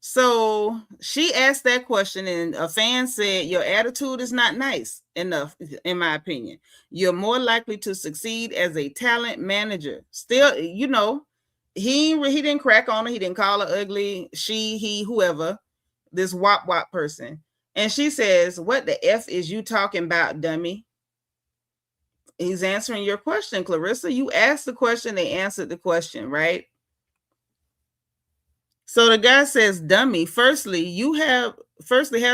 A: So she asked that question, and a fan said, "Your attitude is not nice enough, in my opinion. You're more likely to succeed as a talent manager." Still, you know, he didn't crack on her. He didn't call her ugly. She, he, whoever, this wop wop person. And she says, "What the F is you talking about, dummy?" He's answering your question, Clarissa. You asked the question, they answered the question, right? So the guy says, "Dummy, firstly have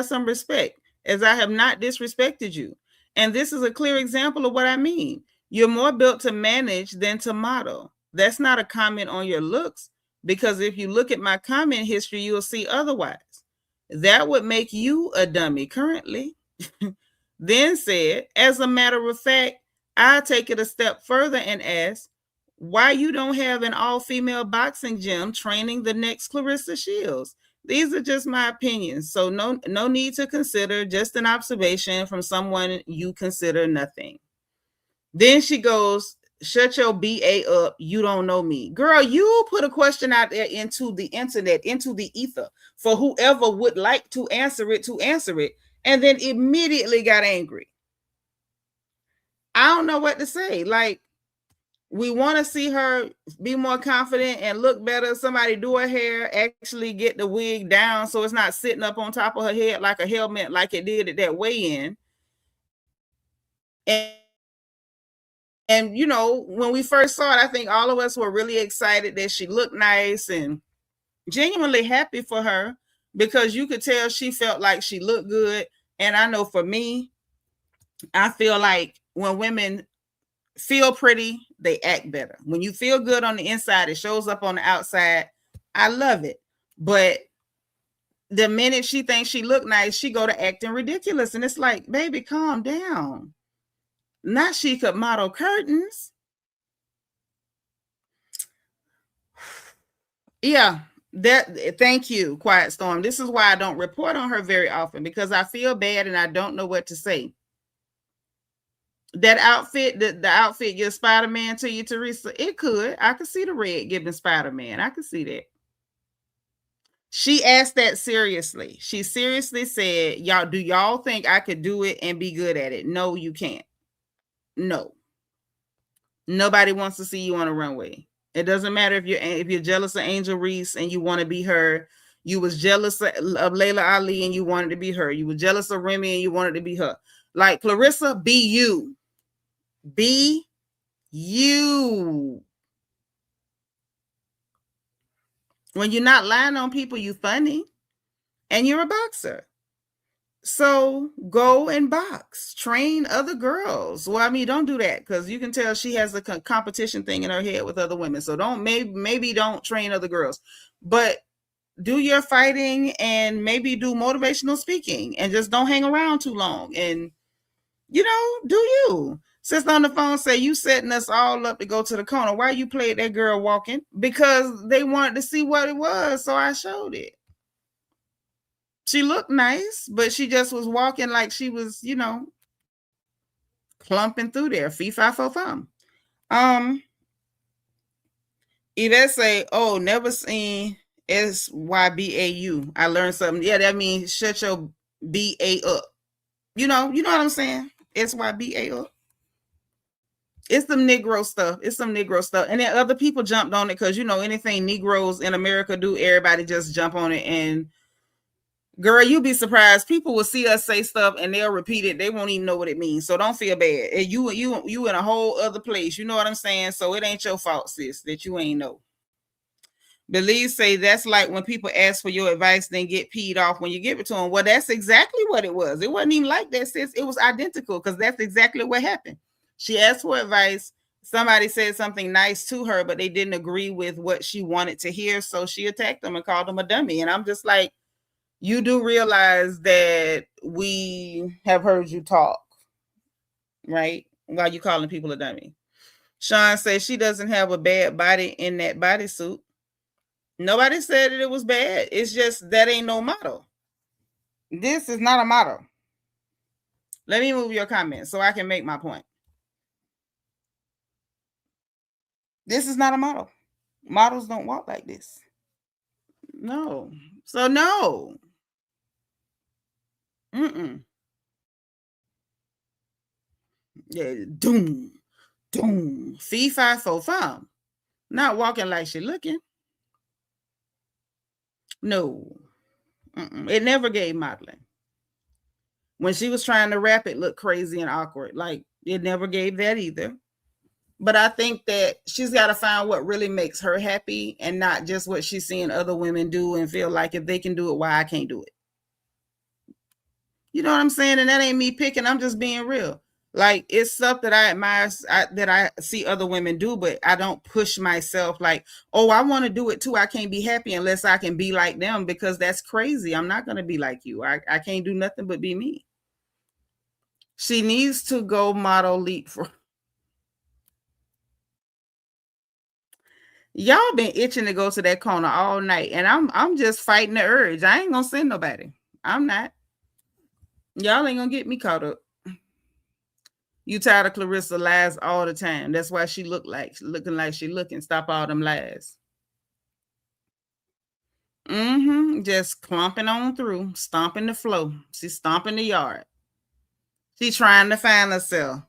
A: some respect, as I have not disrespected you. And this is a clear example of what I mean. You're more built to manage than to model. That's not a comment on your looks, because if you look at my comment history, you'll see otherwise. That would make you a dummy currently." Then said, "As a matter of fact, I take it a step further and ask, why you don't have an all-female boxing gym training the next Clarissa Shields? These are just my opinions, so no need to consider, just an observation from someone you consider nothing." Then she goes, "Shut your BA up, you don't know me." Girl, you put a question out there into the internet, into the ether, for whoever would like to answer it, and then immediately got angry. I don't know what to say. Like, we want to see her be more confident and look better. Somebody do her hair, actually get the wig down so it's not sitting up on top of her head like a helmet, like it did at that weigh-in. And you know, when we first saw it, I think all of us were really excited that she looked nice and genuinely happy for her, because you could tell she felt like she looked good. And I know for me, I feel like when women feel pretty, they act better. When you feel good on the inside, it shows up on the outside. I love it. But the minute she thinks she look nice, she go to acting ridiculous. And it's like, baby, calm down. Not she could model curtains. Yeah, thank you, Quiet Storm. This is why I don't report on her very often, because I feel bad and I don't know what to say. That outfit, the outfit gives Spider-Man to you, Teresa. It could. I could see the red giving Spider-Man. I could see that. She asked that seriously. She seriously said, do y'all think I could do it and be good at it? No, you can't. No. Nobody wants to see you on a runway. It doesn't matter if you're jealous of Angel Reese and you want to be her. You was jealous of Layla Ali and you wanted to be her. You were jealous of Remy and you wanted to be her. Like, Clarissa, be you. Be you. When you're not lying on people, you funny. And you're a boxer. So go and box. Train other girls. Well, I mean, don't do that, because you can tell she has a competition thing in her head with other women. So maybe don't train other girls. But do your fighting and maybe do motivational speaking, and just don't hang around too long. And, you know, do you. Sister on the phone say, "You setting us all up to go to the corner. Why you played that girl walking?" Because they wanted to see what it was, so I showed it. She looked nice, but she just was walking like she was, you know, clumping through there. Fee, fi, fo, fum. Yvette say, "Oh, never seen SYBAU. I learned something." Yeah, that means shut your BA up. You know what I'm saying? SYBA up. It's some Negro stuff. And then other people jumped on it because, you know, anything Negroes in America do, everybody just jump on it. And girl, you'll be surprised. People will see us say stuff and they'll repeat it. They won't even know what it means. So don't feel bad. And you in a whole other place. You know what I'm saying? So it ain't your fault, sis, that you ain't know. Believe say that's like when people ask for your advice, then get peed off when you give it to them. Well, that's exactly what it was. It wasn't even like that, sis. It was identical, because that's exactly what happened. She asked for advice. Somebody said something nice to her, but they didn't agree with what she wanted to hear. So she attacked them and called them a dummy. And I'm just like, you do realize that we have heard you talk, right? While you calling people a dummy. Sean says she doesn't have a bad body in that bodysuit. Nobody said that it was bad. It's just that ain't no model. This is not a model. Let me move your comment so I can make my point. This is not a model. Models don't walk like this. No. So no. Yeah, doom, fee, fi, fo, fum. Not walking like she looking. No. It never gave modeling. When she was trying to rap, it looked crazy and awkward. Like, it never gave that either. But I think that she's got to find what really makes her happy and not just what she's seeing other women do and feel like if they can do it, why I can't do it. You know what I'm saying? And that ain't me picking. I'm just being real. Like, it's stuff that I admire, that I see other women do, but I don't push myself like, oh, I want to do it too. I can't be happy unless I can be like them, because that's crazy. I'm not going to be like you. I can't do nothing but be me. She needs to go model leap for. Y'all been itching to go to that corner all night, and I'm just fighting the urge. I ain't gonna send nobody. I'm not. Y'all ain't gonna get me caught up. You tired of Clarissa lies all the time. That's why she looking like she looking. Stop all them lies. Just clumping on through, stomping the floor. She's stomping the yard. She's trying to find herself.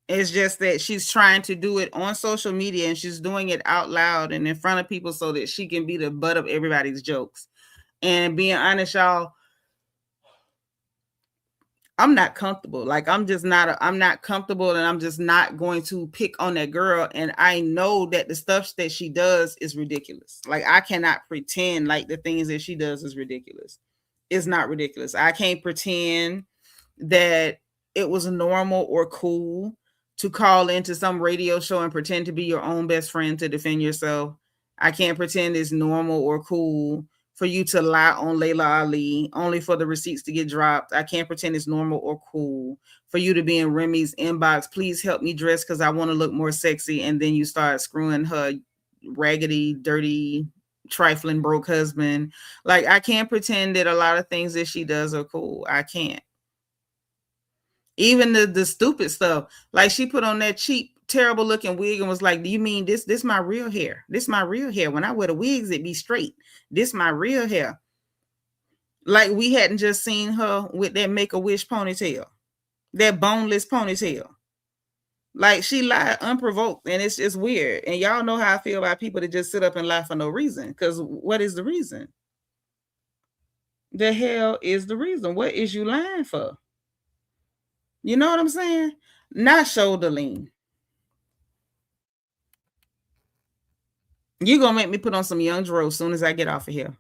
A: It's just that she's trying to do it on social media, and she's doing it out loud and in front of people so that she can be the butt of everybody's jokes. And being honest, y'all, I'm not comfortable. Like, I'm not comfortable, and I'm just not going to pick on that girl. And I know that the stuff that she does is ridiculous. Like, I cannot pretend like the things that she does is ridiculous. It's not ridiculous. I can't pretend that it was normal or cool to call into some radio show and pretend to be your own best friend to defend yourself. I can't pretend it's normal or cool for you to lie on Layla Ali only for the receipts to get dropped. I can't pretend it's normal or cool for you to be in Remy's inbox. Please help me dress because I want to look more sexy. And then you start screwing her raggedy, dirty, trifling, broke husband. Like, I can't pretend that a lot of things that she does are cool. I can't. Even the stupid stuff, like she put on that cheap, terrible looking wig and was like, do you mean this my real hair? This my real hair. When I wear the wigs, it be straight. This my real hair. Like, we hadn't just seen her with that Make-A-Wish ponytail, that boneless ponytail. Like, she lied unprovoked, and it's just weird. And y'all know how I feel about people that just sit up and lie for no reason. Because what is the reason? The hell is the reason? What is you lying for? You know what I'm saying? Not shoulder lean. You gonna make me put on some Young Dro as soon as I get off of here.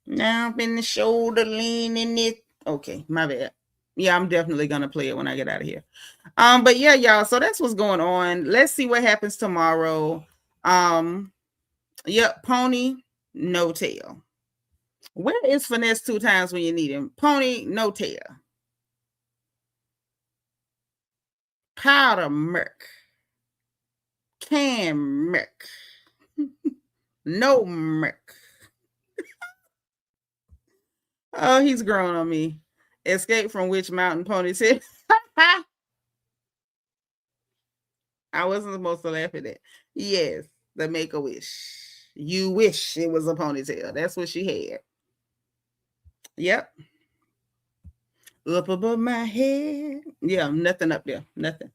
A: Now I'm in the shoulder lean in it. Okay, my bad. Yeah, I'm definitely gonna play it when I get out of here. But yeah, y'all. So that's what's going on. Let's see what happens tomorrow. Yep, pony, no tail. Where is Finesse 2 times when you need him? Pony, no tail. Powder Merc. Can Merc. No Merc. Oh, he's growing on me. Escape from Witch Mountain ponytail. I wasn't supposed to laugh at that. Yes, the Make-A-Wish. You wish it was a ponytail. That's what she had. Yep. Up above my head. Yeah, nothing up there. Nothing.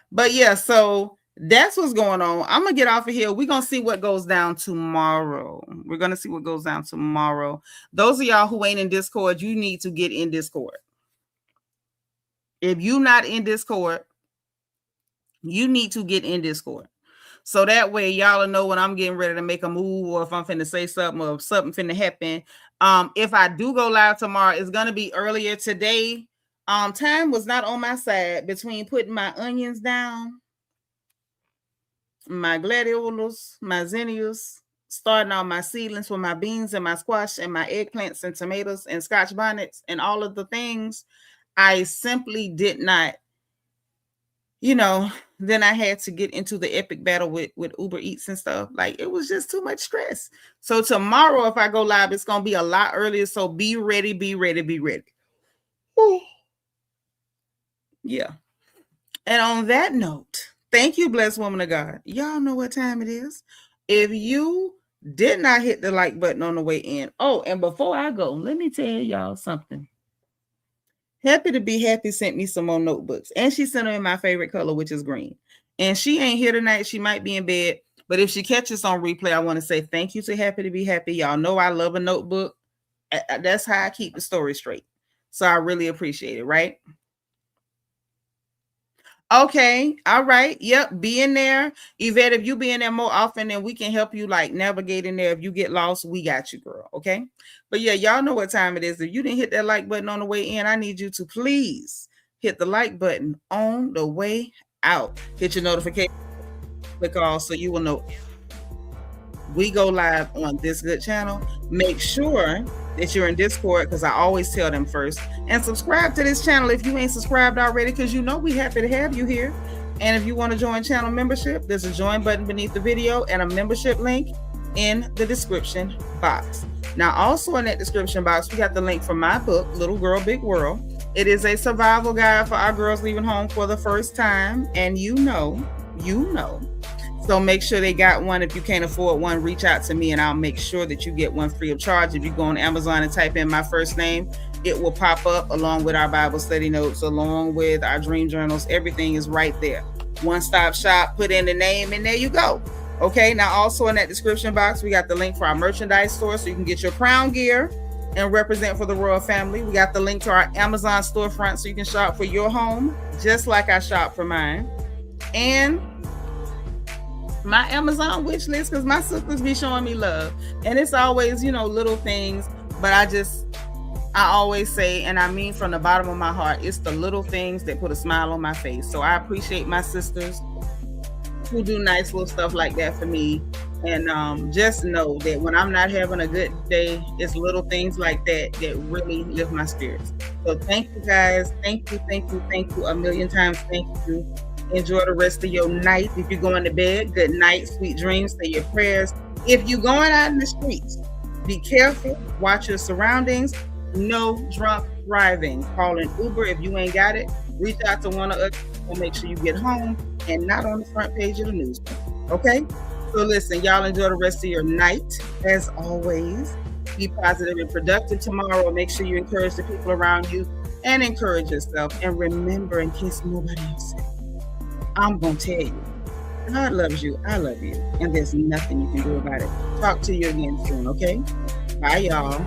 A: But yeah, so that's what's going on. I'm going to get off of here. We're going to see what goes down tomorrow. We're going to see what goes down tomorrow. Those of y'all who ain't in Discord, you need to get in Discord. If you're not in Discord, you need to get in Discord. So that way y'all will know when I'm getting ready to make a move, or if I'm finna say something, or if something finna happen. If I do go live tomorrow, it's gonna be earlier today. Time was not on my side between putting my onions down, my gladiolas, my zinnias, starting on my seedlings for my beans and my squash and my eggplants and tomatoes and scotch bonnets and all of the things. I simply did not you know, then I had to get into the epic battle with Uber Eats and stuff. Like, it was just too much stress. So tomorrow, if I go live, it's going to be a lot earlier. So be ready, be ready, be ready. Whew. Yeah. And on that note, thank you, blessed woman of God. Y'all know what time it is. If you did not hit the like button on the way in. Oh, and before I go, let me tell y'all something. Happy to be happy sent me some more notebooks. And she sent them in my favorite color, which is green. And she ain't here tonight. She might be in bed. But if she catches on replay, I want to say thank you to Happy to be happy. Y'all know I love a notebook. That's how I keep the story straight. So I really appreciate it, right? Okay. All right. Yep. Be in there. Yvette, if you be in there more often, then we can help you like navigate in there. If you get lost, we got you, girl. Okay. But yeah, y'all know what time it is. If you didn't hit that like button on the way in, I need you to please hit the like button on the way out. Hit your notification, click all so you will know we go live on this good channel. Make sure that you're in Discord, because I always tell them first, and subscribe to this channel if you ain't subscribed already, because you know we happy to have you here. And if you want to join channel membership, there's a join button beneath the video and a membership link in the description box. Now, also in that description box, we got the link for my book, Little Girl Big World. It is a survival guide for our girls leaving home for the first time, and you know. So make sure they got one. If you can't afford one, reach out to me and I'll make sure that you get one free of charge. If you go on Amazon and type in my first name, it will pop up along with our Bible study notes, along with our dream journals. Everything is right there. One-stop shop, put in the name, and there you go. Okay, now also in that description box, we got the link for our merchandise store so you can get your crown gear and represent for the royal family. We got the link to our Amazon storefront so you can shop for your home, just like I shop for mine. And my Amazon wish list, because my sisters be showing me love, and it's always, you know, little things, but I always say, and I mean from the bottom of my heart, it's the little things that put a smile on my face. So I appreciate my sisters who do nice little stuff like that for me. And just know that when I'm not having a good day, it's little things like that that really lift my spirits. So thank you guys. Thank you a million times. Thank you. Enjoy the rest of your night. If you're going to bed, good night, sweet dreams, say your prayers. If you're going out in the streets, be careful, watch your surroundings. No drunk driving. Call an Uber if you ain't got it. Reach out to one of us and make sure you get home and not on the front page of the news. Okay? So listen, y'all enjoy the rest of your night. As always, be positive and productive tomorrow. Make sure you encourage the people around you and encourage yourself. And remember, in case nobody else said, I'm going to tell you, God loves you, I love you, and there's nothing you can do about it. Talk to you again soon, okay? Bye, y'all.